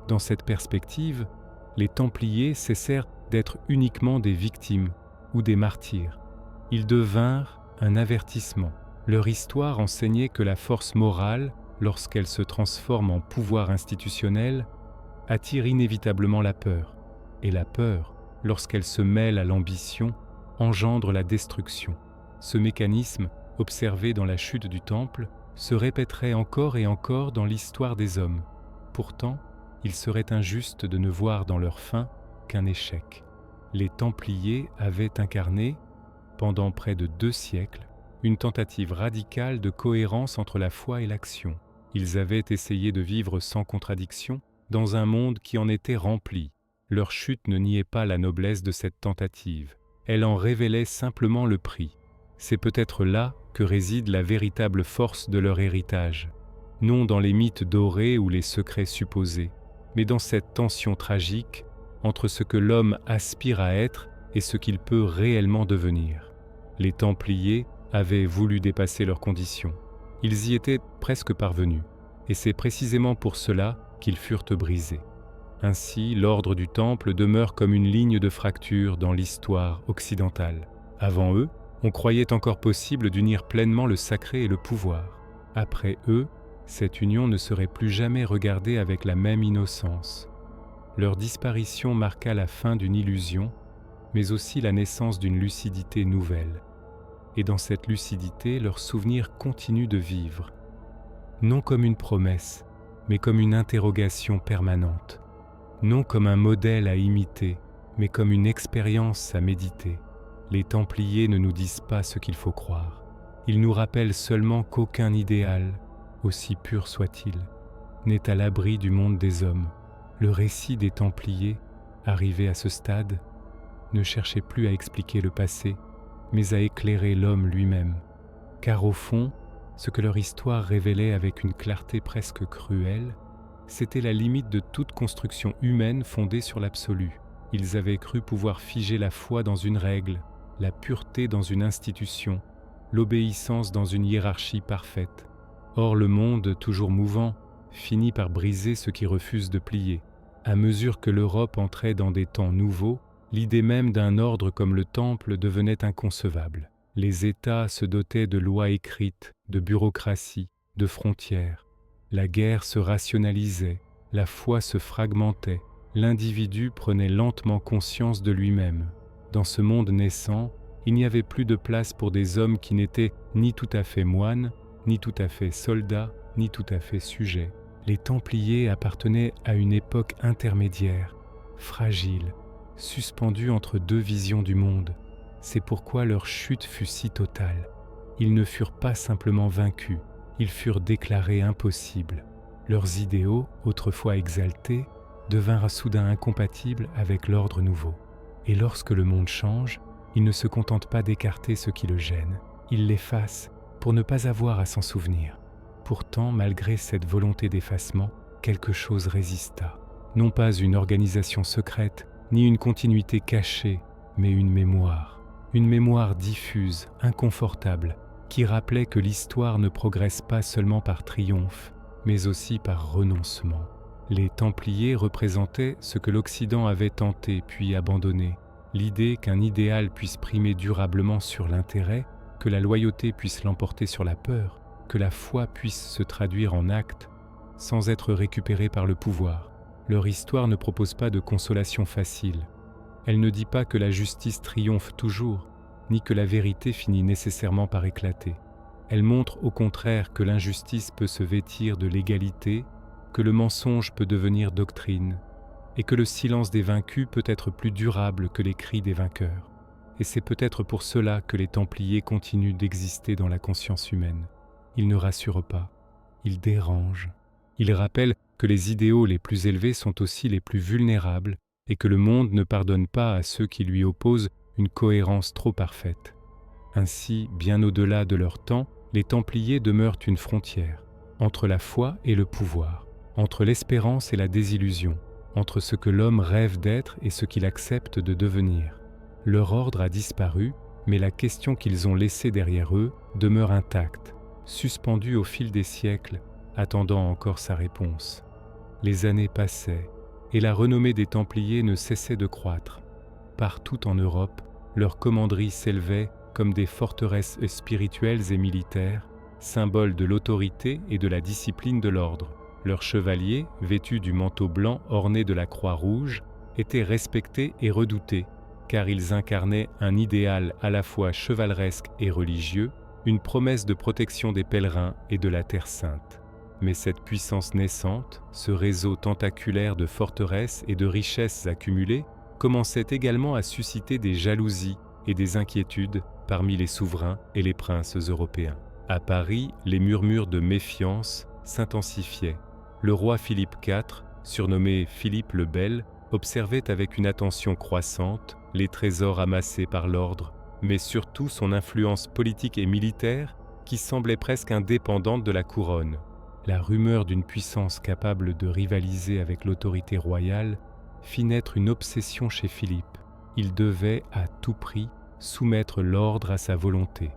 Dans cette perspective, les Templiers cessèrent d'être uniquement des victimes ou des martyrs. Ils devinrent un avertissement. Leur histoire enseignait que la force morale, lorsqu'elle se transforme en pouvoir institutionnel, attire inévitablement la peur. Et la peur, lorsqu'elle se mêle à l'ambition, engendre la destruction. Ce mécanisme, observé dans la chute du Temple, se répéterait encore et encore dans l'histoire des hommes. Pourtant, il serait injuste de ne voir dans leur fin qu'un échec. Les Templiers avaient incarné, pendant près de 2 siècles, une tentative radicale de cohérence entre la foi et l'action. Ils avaient essayé de vivre sans contradiction dans un monde qui en était rempli. Leur chute ne niait pas la noblesse de cette tentative. Elle en révélait simplement le prix. C'est peut-être là que réside la véritable force de leur héritage, non dans les mythes dorés ou les secrets supposés, mais dans cette tension tragique entre ce que l'homme aspire à être et ce qu'il peut réellement devenir. Les Templiers avaient voulu dépasser leurs conditions. Ils y étaient presque parvenus, et c'est précisément pour cela qu'ils furent brisés. Ainsi, l'ordre du Temple demeure comme une ligne de fracture dans l'histoire occidentale. Avant eux, on croyait encore possible d'unir pleinement le sacré et le pouvoir. Après eux, cette union ne serait plus jamais regardée avec la même innocence. Leur disparition marqua la fin d'une illusion, mais aussi la naissance d'une lucidité nouvelle. Et dans cette lucidité, leur souvenir continue de vivre, non comme une promesse, mais comme une interrogation permanente, non comme un modèle à imiter, mais comme une expérience à méditer. Les Templiers ne nous disent pas ce qu'il faut croire. Ils nous rappellent seulement qu'aucun idéal, aussi pur soit-il, n'est à l'abri du monde des hommes. Le récit des Templiers, arrivé à ce stade, ne cherchait plus à expliquer le passé, mais à éclairer l'homme lui-même. Car au fond, Ce que leur histoire révélait avec une clarté presque cruelle, c'était la limite de toute construction humaine fondée sur l'absolu. Ils avaient cru pouvoir figer la foi dans une règle, la pureté dans une institution, l'obéissance dans une hiérarchie parfaite. Or le monde, toujours mouvant, finit par briser ce qui refuse de plier. À mesure que l'Europe entrait dans des temps nouveaux, l'idée même d'un ordre comme le Temple devenait inconcevable. Les États se dotaient de lois écrites, de bureaucratie, de frontières. La guerre se rationalisait, la foi se fragmentait, l'individu prenait lentement conscience de lui-même. Dans ce monde naissant, il n'y avait plus de place pour des hommes qui n'étaient ni tout à fait moines, ni tout à fait soldats, ni tout à fait sujets. Les Templiers appartenaient à une époque intermédiaire, fragile, suspendue entre deux visions du monde. C'est pourquoi leur chute fut si totale. Ils ne furent pas simplement vaincus, ils furent déclarés impossibles. Leurs idéaux, autrefois exaltés, devinrent soudain incompatibles avec l'ordre nouveau. Et lorsque le monde change, il ne se contente pas d'écarter ce qui le gêne, il l'efface pour ne pas avoir à s'en souvenir. Pourtant, malgré cette volonté d'effacement, quelque chose résista. Non pas une organisation secrète, ni une continuité cachée, mais une mémoire diffuse, inconfortable, qui rappelait que l'histoire ne progresse pas seulement par triomphe, mais aussi par renoncement. Les Templiers représentaient ce que l'Occident avait tenté puis abandonné, l'idée qu'un idéal puisse primer durablement sur l'intérêt, que la loyauté puisse l'emporter sur la peur, que la foi puisse se traduire en actes sans être récupérée par le pouvoir. Leur histoire ne propose pas de consolation facile. Elle ne dit pas que la justice triomphe toujours, ni que la vérité finit nécessairement par éclater. Elle montre au contraire que l'injustice peut se vêtir de l'égalité, que le mensonge peut devenir doctrine, et que le silence des vaincus peut être plus durable que les cris des vainqueurs. Et c'est peut-être pour cela que les Templiers continuent d'exister dans la conscience humaine. Ils ne rassurent pas, ils dérangent. Ils rappellent que les idéaux les plus élevés sont aussi les plus vulnérables et que le monde ne pardonne pas à ceux qui lui opposent une cohérence trop parfaite. Ainsi, bien au-delà de leur temps, les Templiers demeurent une frontière entre la foi et le pouvoir, entre l'espérance et la désillusion, entre ce que l'homme rêve d'être et ce qu'il accepte de devenir. Leur ordre a disparu, mais la question qu'ils ont laissée derrière eux demeure intacte, suspendue au fil des siècles, attendant encore sa réponse. Les années passaient, et la renommée des Templiers ne cessait de croître. Partout en Europe, leurs commanderies s'élevaient comme des forteresses spirituelles et militaires, symboles de l'autorité et de la discipline de l'ordre. Leurs chevaliers, vêtus du manteau blanc orné de la croix rouge, étaient respectés et redoutés, car ils incarnaient un idéal à la fois chevaleresque et religieux, une promesse de protection des pèlerins et de la Terre Sainte. Mais cette puissance naissante, ce réseau tentaculaire de forteresses et de richesses accumulées, commençait également à susciter des jalousies et des inquiétudes parmi les souverains et les princes européens. À Paris, les murmures de méfiance s'intensifiaient. Le roi Philippe IV, surnommé Philippe le Bel, observait avec une attention croissante les trésors amassés par l'ordre, mais surtout son influence politique et militaire qui semblait presque indépendante de la couronne. La rumeur d'une puissance capable de rivaliser avec l'autorité royale fit naître une obsession chez Philippe. Il devait à tout prix soumettre l'ordre à sa volonté.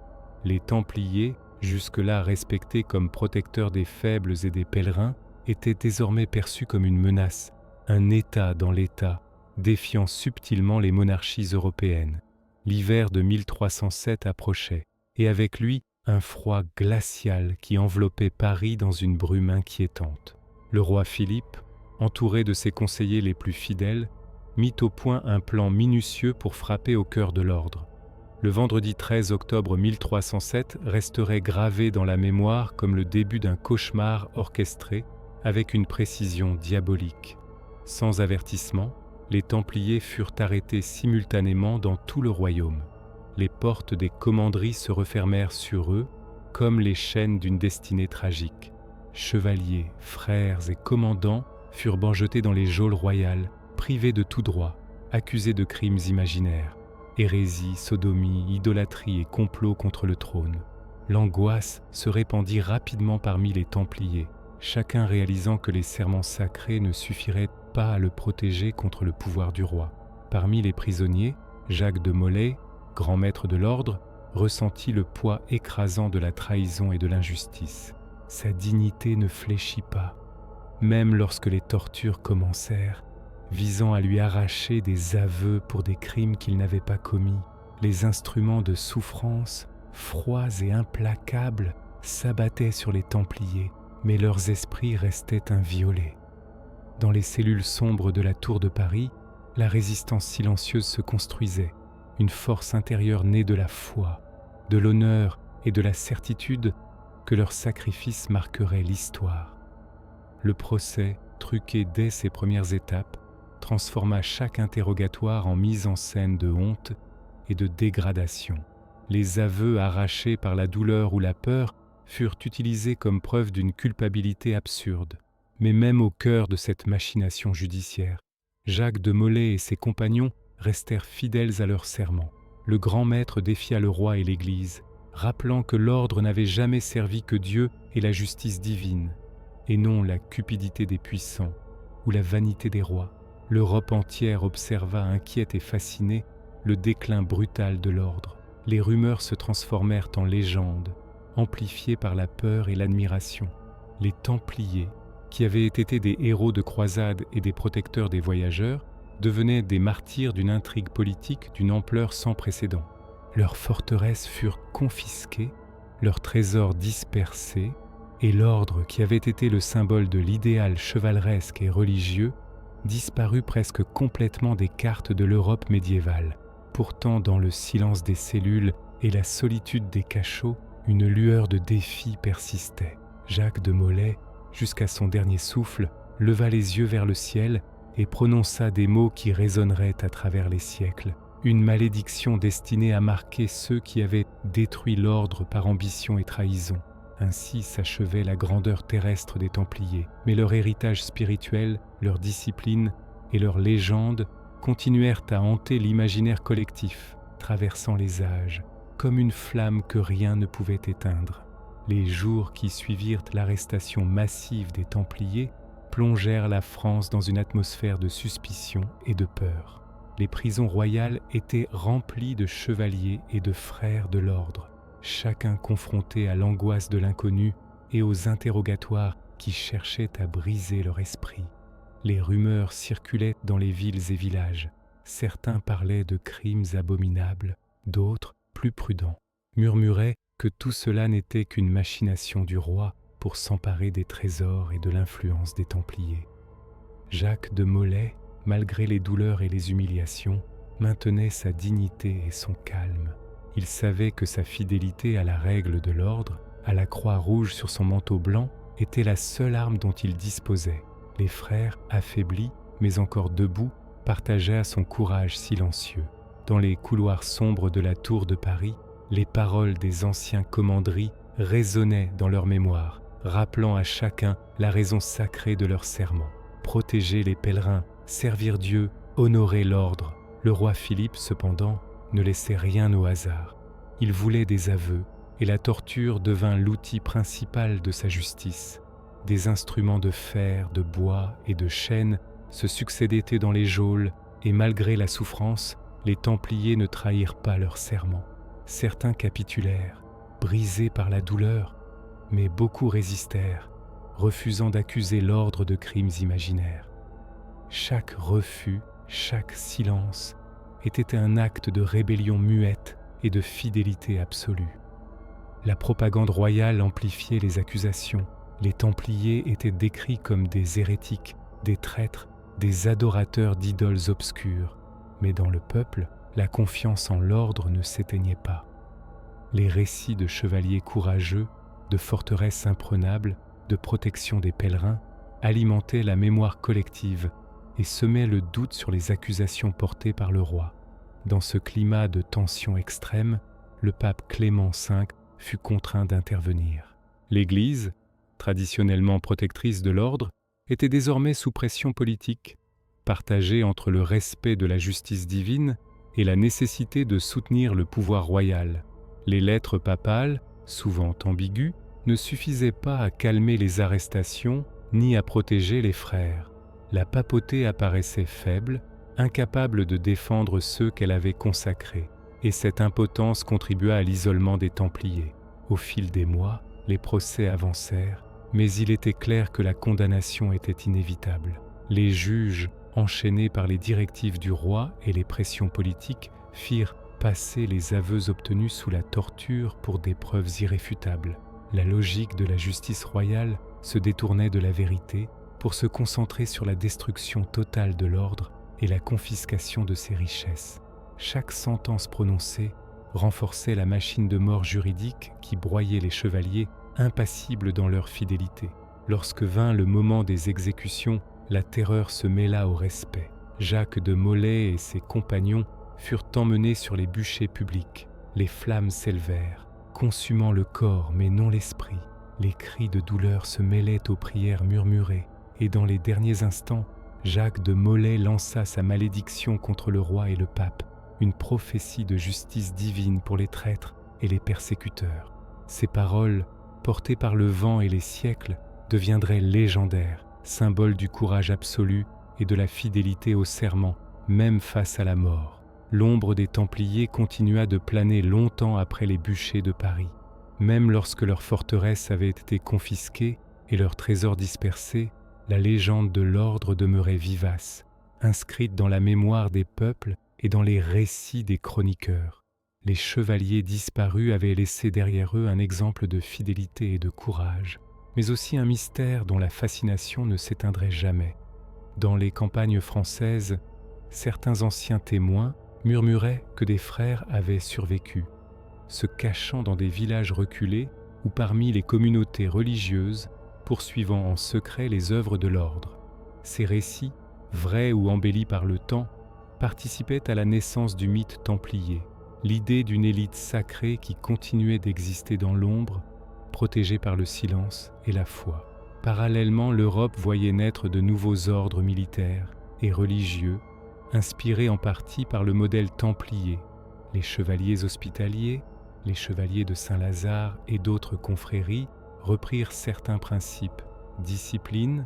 Les Templiers, jusque-là respectés comme protecteurs des faibles et des pèlerins, étaient désormais perçus comme une menace, un État dans l'État, défiant subtilement les monarchies européennes. L'hiver de 1307 approchait, et avec lui, un froid glacial qui enveloppait Paris dans une brume inquiétante. Le roi Philippe, entouré de ses conseillers les plus fidèles, mit au point un plan minutieux pour frapper au cœur de l'ordre. Le vendredi 13 octobre 1307 resterait gravé dans la mémoire comme le début d'un cauchemar orchestré avec une précision diabolique. Sans avertissement, les Templiers furent arrêtés simultanément dans tout le royaume. Les portes des commanderies se refermèrent sur eux comme les chaînes d'une destinée tragique. Chevaliers, frères et commandants furent banjetés dans les geôles royales, privés de tout droit, accusés de crimes imaginaires, hérésie, sodomie, idolâtrie et complot contre le trône. L'angoisse se répandit rapidement parmi les Templiers, chacun réalisant que les serments sacrés ne suffiraient pas à le protéger contre le pouvoir du roi. Parmi les prisonniers, Jacques de Molay, grand maître de l'ordre, ressentit le poids écrasant de la trahison et de l'injustice. Sa dignité ne fléchit pas, même lorsque les tortures commencèrent, visant à lui arracher des aveux pour des crimes qu'il n'avait pas commis. Les instruments de souffrance, froids et implacables, s'abattaient sur les Templiers, mais leurs esprits restaient inviolés. Dans les cellules sombres de la tour de Paris, la résistance silencieuse se construisait, une force intérieure née de la foi, de l'honneur et de la certitude que leur sacrifice marquerait l'histoire. Le procès, truqué dès ses premières étapes, transforma chaque interrogatoire en mise en scène de honte et de dégradation. Les aveux arrachés par la douleur ou la peur furent utilisés comme preuve d'une culpabilité absurde. Mais même au cœur de cette machination judiciaire, Jacques de Molay et ses compagnons restèrent fidèles à leur serment. Le grand maître défia le roi et l'Église, rappelant que l'ordre n'avait jamais servi que Dieu et la justice divine, et non la cupidité des puissants ou la vanité des rois. L'Europe entière observa inquiète et fascinée le déclin brutal de l'ordre. Les rumeurs se transformèrent en légendes, amplifiées par la peur et l'admiration. Les Templiers, qui avaient été des héros de croisade et des protecteurs des voyageurs, devenaient des martyrs d'une intrigue politique d'une ampleur sans précédent. Leurs forteresses furent confisquées, leurs trésors dispersés, et l'ordre qui avait été le symbole de l'idéal chevaleresque et religieux disparut presque complètement des cartes de l'Europe médiévale. Pourtant, dans le silence des cellules et la solitude des cachots, une lueur de défi persistait. Jacques de Molay, jusqu'à son dernier souffle, leva les yeux vers le ciel et prononça des mots qui résonneraient à travers les siècles. Une malédiction destinée à marquer ceux qui avaient détruit l'ordre par ambition et trahison. Ainsi s'achevait la grandeur terrestre des Templiers, mais leur héritage spirituel, leur discipline et leur légende continuèrent à hanter l'imaginaire collectif, traversant les âges, comme une flamme que rien ne pouvait éteindre. Les jours qui suivirent l'arrestation massive des Templiers plongèrent la France dans une atmosphère de suspicion et de peur. Les prisons royales étaient remplies de chevaliers et de frères de l'ordre, chacun confronté à l'angoisse de l'inconnu et aux interrogatoires qui cherchaient à briser leur esprit. Les rumeurs circulaient dans les villes et villages. Certains parlaient de crimes abominables, d'autres, plus prudents, murmuraient que tout cela n'était qu'une machination du roi pour s'emparer des trésors et de l'influence des Templiers. Jacques de Molay, malgré les douleurs et les humiliations, maintenait sa dignité et son calme. Il savait que sa fidélité à la règle de l'ordre, à la croix rouge sur son manteau blanc, était la seule arme dont il disposait. Les frères, affaiblis, mais encore debout, partageaient son courage silencieux. Dans les couloirs sombres de la tour de Paris, les paroles des anciens commanderies résonnaient dans leur mémoire, rappelant à chacun la raison sacrée de leur serment. Protéger les pèlerins, servir Dieu, honorer l'ordre. Le roi Philippe, cependant, ne laissait rien au hasard. Il voulait des aveux, et la torture devint l'outil principal de sa justice. Des instruments de fer, de bois et de chêne se succédaient dans les geôles, et malgré la souffrance, les Templiers ne trahirent pas leur serment. Certains capitulèrent, brisés par la douleur, mais beaucoup résistèrent, refusant d'accuser l'ordre de crimes imaginaires. Chaque refus, chaque silence était un acte de rébellion muette et de fidélité absolue. La propagande royale amplifiait les accusations. Les Templiers étaient décrits comme des hérétiques, des traîtres, des adorateurs d'idoles obscures. Mais dans le peuple, la confiance en l'ordre ne s'éteignait pas. Les récits de chevaliers courageux, de forteresses imprenables, de protection des pèlerins, alimentaient la mémoire collective et semaient le doute sur les accusations portées par le roi. Dans ce climat de tension extrême, le pape Clément V fut contraint d'intervenir. L'Église, traditionnellement protectrice de l'ordre, était désormais sous pression politique, partagée entre le respect de la justice divine et la nécessité de soutenir le pouvoir royal. Les lettres papales, souvent ambigu, ne suffisait pas à calmer les arrestations ni à protéger les frères. La papauté apparaissait faible, incapable de défendre ceux qu'elle avait consacrés, et cette impotence contribua à l'isolement des Templiers. Au fil des mois, les procès avancèrent, mais il était clair que la condamnation était inévitable. Les juges, enchaînés par les directives du roi et les pressions politiques, firent passer les aveux obtenus sous la torture pour des preuves irréfutables. La logique de la justice royale se détournait de la vérité pour se concentrer sur la destruction totale de l'ordre et la confiscation de ses richesses. Chaque sentence prononcée renforçait la machine de mort juridique qui broyait les chevaliers impassibles dans leur fidélité. Lorsque vint le moment des exécutions, la terreur se mêla au respect. Jacques de Molay et ses compagnons furent emmenés sur les bûchers publics. Les flammes s'élevèrent, consumant le corps mais non l'esprit. Les cris de douleur se mêlaient aux prières murmurées, et dans les derniers instants, Jacques de Molay lança sa malédiction contre le roi et le pape, une prophétie de justice divine pour les traîtres et les persécuteurs. Ces paroles, portées par le vent et les siècles, deviendraient légendaires, symbole du courage absolu et de la fidélité au serment, même face à la mort. L'ombre des Templiers continua de planer longtemps après les bûchers de Paris. Même lorsque leurs forteresses avaient été confisquées et leurs trésors dispersés, la légende de l'ordre demeurait vivace, inscrite dans la mémoire des peuples et dans les récits des chroniqueurs. Les chevaliers disparus avaient laissé derrière eux un exemple de fidélité et de courage, mais aussi un mystère dont la fascination ne s'éteindrait jamais. Dans les campagnes françaises, certains anciens témoins murmuraient que des frères avaient survécu, se cachant dans des villages reculés ou parmi les communautés religieuses, poursuivant en secret les œuvres de l'ordre. Ces récits, vrais ou embellis par le temps, participaient à la naissance du mythe templier, l'idée d'une élite sacrée qui continuait d'exister dans l'ombre, protégée par le silence et la foi. Parallèlement, l'Europe voyait naître de nouveaux ordres militaires et religieux, inspirés en partie par le modèle templier, les chevaliers hospitaliers, les chevaliers de Saint-Lazare et d'autres confréries reprirent certains principes, discipline,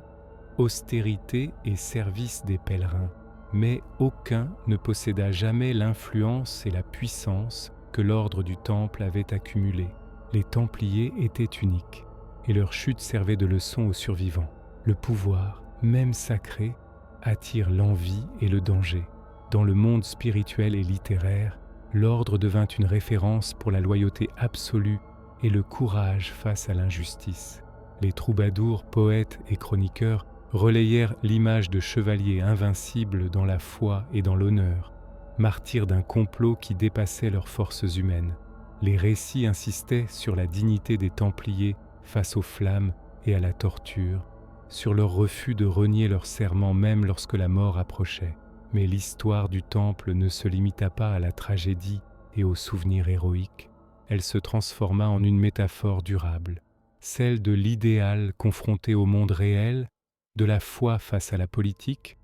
austérité et service des pèlerins, mais aucun ne posséda jamais l'influence et la puissance que l'ordre du Temple avait accumulées. Les Templiers étaient uniques, et leur chute servait de leçon aux survivants. Le pouvoir, même sacré, attire l'envie et le danger. Dans le monde spirituel et littéraire, l'ordre devint une référence pour la loyauté absolue et le courage face à l'injustice. Les troubadours, poètes et chroniqueurs relayèrent l'image de chevaliers invincibles dans la foi et dans l'honneur, martyrs d'un complot qui dépassait leurs forces humaines. Les récits insistaient sur la dignité des Templiers face aux flammes et à la torture, sur leur refus de renier leur serment même lorsque la mort approchait. Mais l'histoire du Temple ne se limita pas à la tragédie et aux souvenirs héroïques. Elle se transforma en une métaphore durable, celle de l'idéal confronté au monde réel, de la foi face à la politique,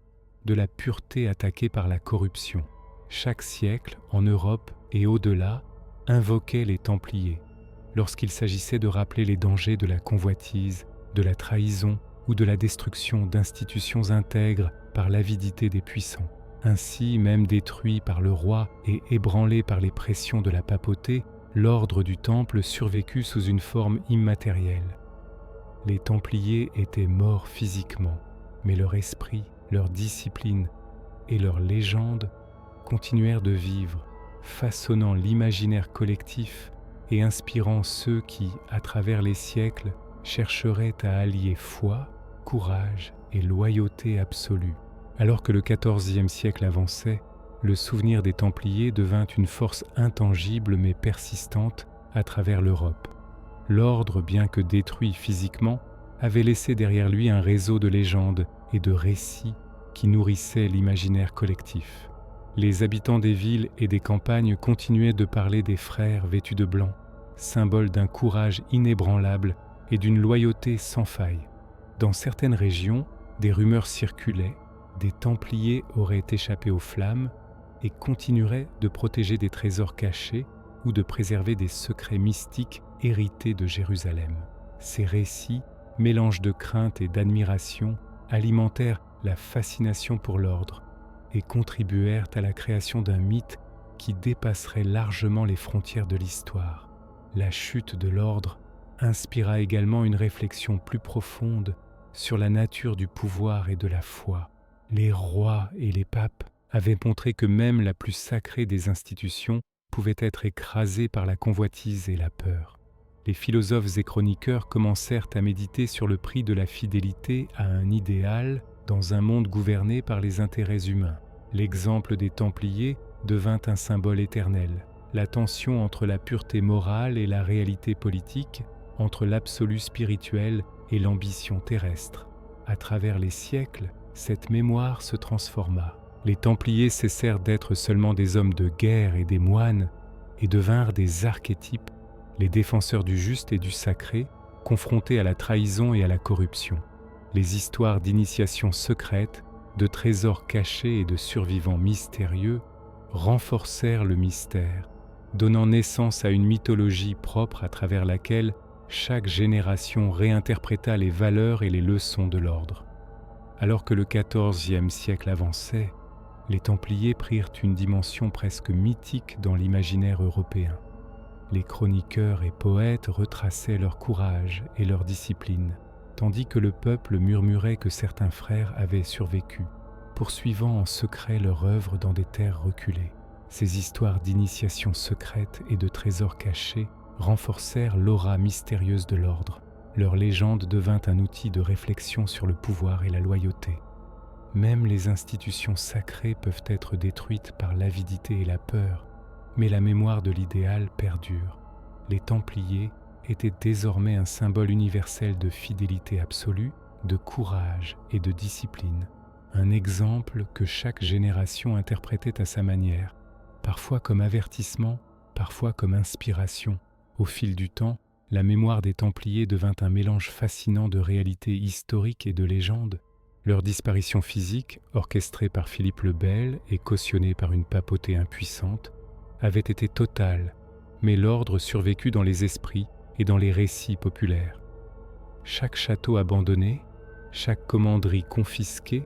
de la pureté attaquée par la corruption. Chaque siècle, en Europe et au-delà, invoquait les Templiers, lorsqu'il s'agissait de rappeler les dangers de la convoitise, de la trahison ou de la destruction d'institutions intègres par l'avidité des puissants. Ainsi, même détruit par le roi et ébranlé par les pressions de la papauté, l'ordre du Temple survécut sous une forme immatérielle. Les Templiers étaient morts physiquement, mais leur esprit, leur discipline et leur légende continuèrent de vivre, façonnant l'imaginaire collectif et inspirant ceux qui, à travers les siècles, chercheraient à allier foi, courage et loyauté absolue. Alors que le XIVe siècle avançait, le souvenir des Templiers devint une force intangible mais persistante à travers l'Europe. L'ordre, bien que détruit physiquement, avait laissé derrière lui un réseau de légendes et de récits qui nourrissaient l'imaginaire collectif. Les habitants des villes et des campagnes continuaient de parler des frères vêtus de blanc, symbole d'un courage inébranlable et d'une loyauté sans faille. Dans certaines régions, des rumeurs circulaient, des Templiers auraient échappé aux flammes et continueraient de protéger des trésors cachés ou de préserver des secrets mystiques hérités de Jérusalem. Ces récits, mélange de crainte et d'admiration, alimentèrent la fascination pour l'ordre et contribuèrent à la création d'un mythe qui dépasserait largement les frontières de l'histoire. La chute de l'ordre inspira également une réflexion plus profonde sur la nature du pouvoir et de la foi. Les rois et les papes avaient montré que même la plus sacrée des institutions pouvait être écrasée par la convoitise et la peur. Les philosophes et chroniqueurs commencèrent à méditer sur le prix de la fidélité à un idéal dans un monde gouverné par les intérêts humains. L'exemple des Templiers devint un symbole éternel. La tension entre la pureté morale et la réalité politique, entre l'absolu spirituel et l'ambition terrestre. À travers les siècles, cette mémoire se transforma. Les Templiers cessèrent d'être seulement des hommes de guerre et des moines et devinrent des archétypes, les défenseurs du juste et du sacré, confrontés à la trahison et à la corruption. Les histoires d'initiation secrète, de trésors cachés et de survivants mystérieux renforcèrent le mystère, donnant naissance à une mythologie propre à travers laquelle chaque génération réinterpréta les valeurs et les leçons de l'ordre. Alors que le XIVe siècle avançait, les Templiers prirent une dimension presque mythique dans l'imaginaire européen. Les chroniqueurs et poètes retraçaient leur courage et leur discipline, tandis que le peuple murmurait que certains frères avaient survécu, poursuivant en secret leur œuvre dans des terres reculées. Ces histoires d'initiation secrète et de trésors cachés renforcèrent l'aura mystérieuse de l'ordre. Leur légende devint un outil de réflexion sur le pouvoir et la loyauté. Même les institutions sacrées peuvent être détruites par l'avidité et la peur, mais la mémoire de l'idéal perdure. Les Templiers étaient désormais un symbole universel de fidélité absolue, de courage et de discipline. Un exemple que chaque génération interprétait à sa manière, parfois comme avertissement, parfois comme inspiration. Au fil du temps, la mémoire des Templiers devint un mélange fascinant de réalité historique et de légende. Leur disparition physique, orchestrée par Philippe le Bel et cautionnée par une papauté impuissante, avait été totale, mais l'ordre survécut dans les esprits et dans les récits populaires. Chaque château abandonné, chaque commanderie confisquée,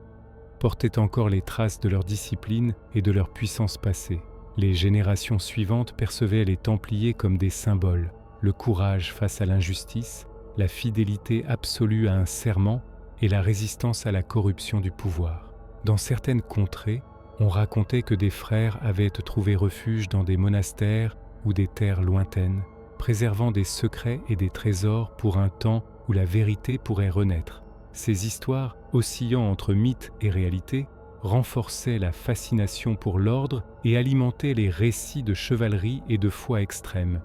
portait encore les traces de leur discipline et de leur puissance passée. Les générations suivantes percevaient les Templiers comme des symboles, le courage face à l'injustice, la fidélité absolue à un serment et la résistance à la corruption du pouvoir. Dans certaines contrées, on racontait que des frères avaient trouvé refuge dans des monastères ou des terres lointaines, préservant des secrets et des trésors pour un temps où la vérité pourrait renaître. Ces histoires, oscillant entre mythe et réalité, renforçaient la fascination pour l'ordre et alimentaient les récits de chevalerie et de foi extrême.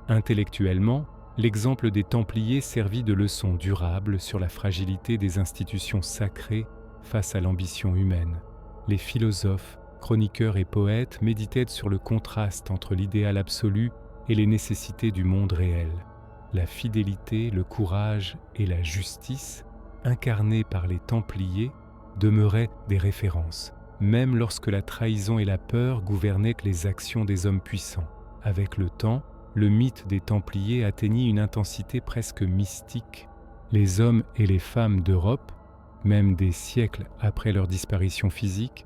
Intellectuellement, l'exemple des Templiers servit de leçon durable sur la fragilité des institutions sacrées face à l'ambition humaine. Les philosophes, chroniqueurs et poètes méditaient sur le contraste entre l'idéal absolu et les nécessités du monde réel. La fidélité, le courage et la justice, incarnés par les Templiers, demeuraient des références, même lorsque la trahison et la peur gouvernaient les actions des hommes puissants. Avec le temps, le mythe des Templiers atteignit une intensité presque mystique. Les hommes et les femmes d'Europe, même des siècles après leur disparition physique,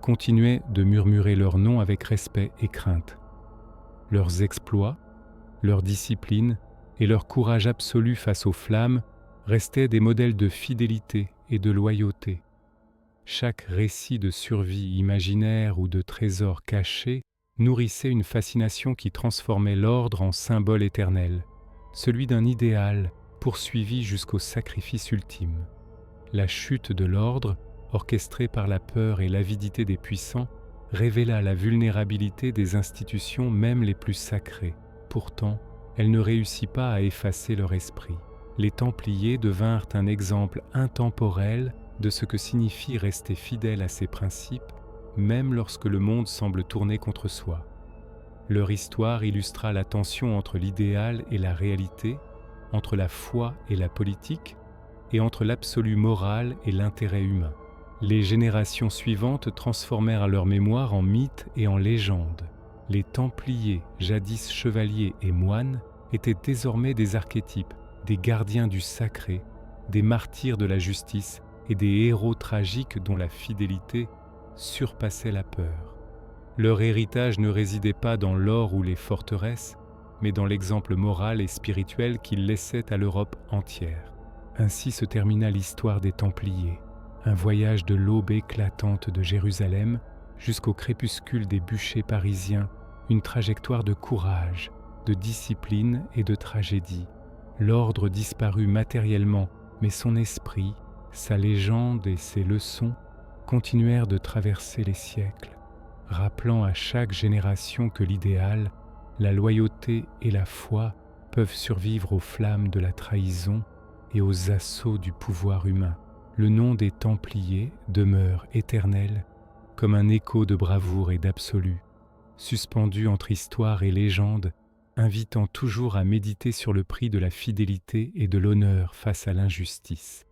continuaient de murmurer leur nom avec respect et crainte. Leurs exploits, leur discipline et leur courage absolu face aux flammes restaient des modèles de fidélité et de loyauté. Chaque récit de survie imaginaire ou de trésor caché nourrissait une fascination qui transformait l'ordre en symbole éternel, celui d'un idéal poursuivi jusqu'au sacrifice ultime. La chute de l'ordre, orchestrée par la peur et l'avidité des puissants, révéla la vulnérabilité des institutions même les plus sacrées. Pourtant, elle ne réussit pas à effacer leur esprit. Les Templiers devinrent un exemple intemporel de ce que signifie rester fidèle à ses principes, même lorsque le monde semble tourner contre soi. Leur histoire illustra la tension entre l'idéal et la réalité, entre la foi et la politique, et entre l'absolu moral et l'intérêt humain. Les générations suivantes transformèrent leur mémoire en mythes et en légendes. Les Templiers, jadis chevaliers et moines, étaient désormais des archétypes, des gardiens du sacré, des martyrs de la justice et des héros tragiques dont la fidélité surpassait la peur. Leur héritage ne résidait pas dans l'or ou les forteresses, mais dans l'exemple moral et spirituel qu'ils laissaient à l'Europe entière. Ainsi se termina l'histoire des Templiers, un voyage de l'aube éclatante de Jérusalem jusqu'au crépuscule des bûchers parisiens, une trajectoire de courage, de discipline et de tragédie. L'ordre disparut matériellement, mais son esprit, sa légende et ses leçons continuèrent de traverser les siècles, rappelant à chaque génération que l'idéal, la loyauté et la foi peuvent survivre aux flammes de la trahison et aux assauts du pouvoir humain. Le nom des Templiers demeure éternel comme un écho de bravoure et d'absolu, suspendu entre histoire et légende, invitant toujours à méditer sur le prix de la fidélité et de l'honneur face à l'injustice.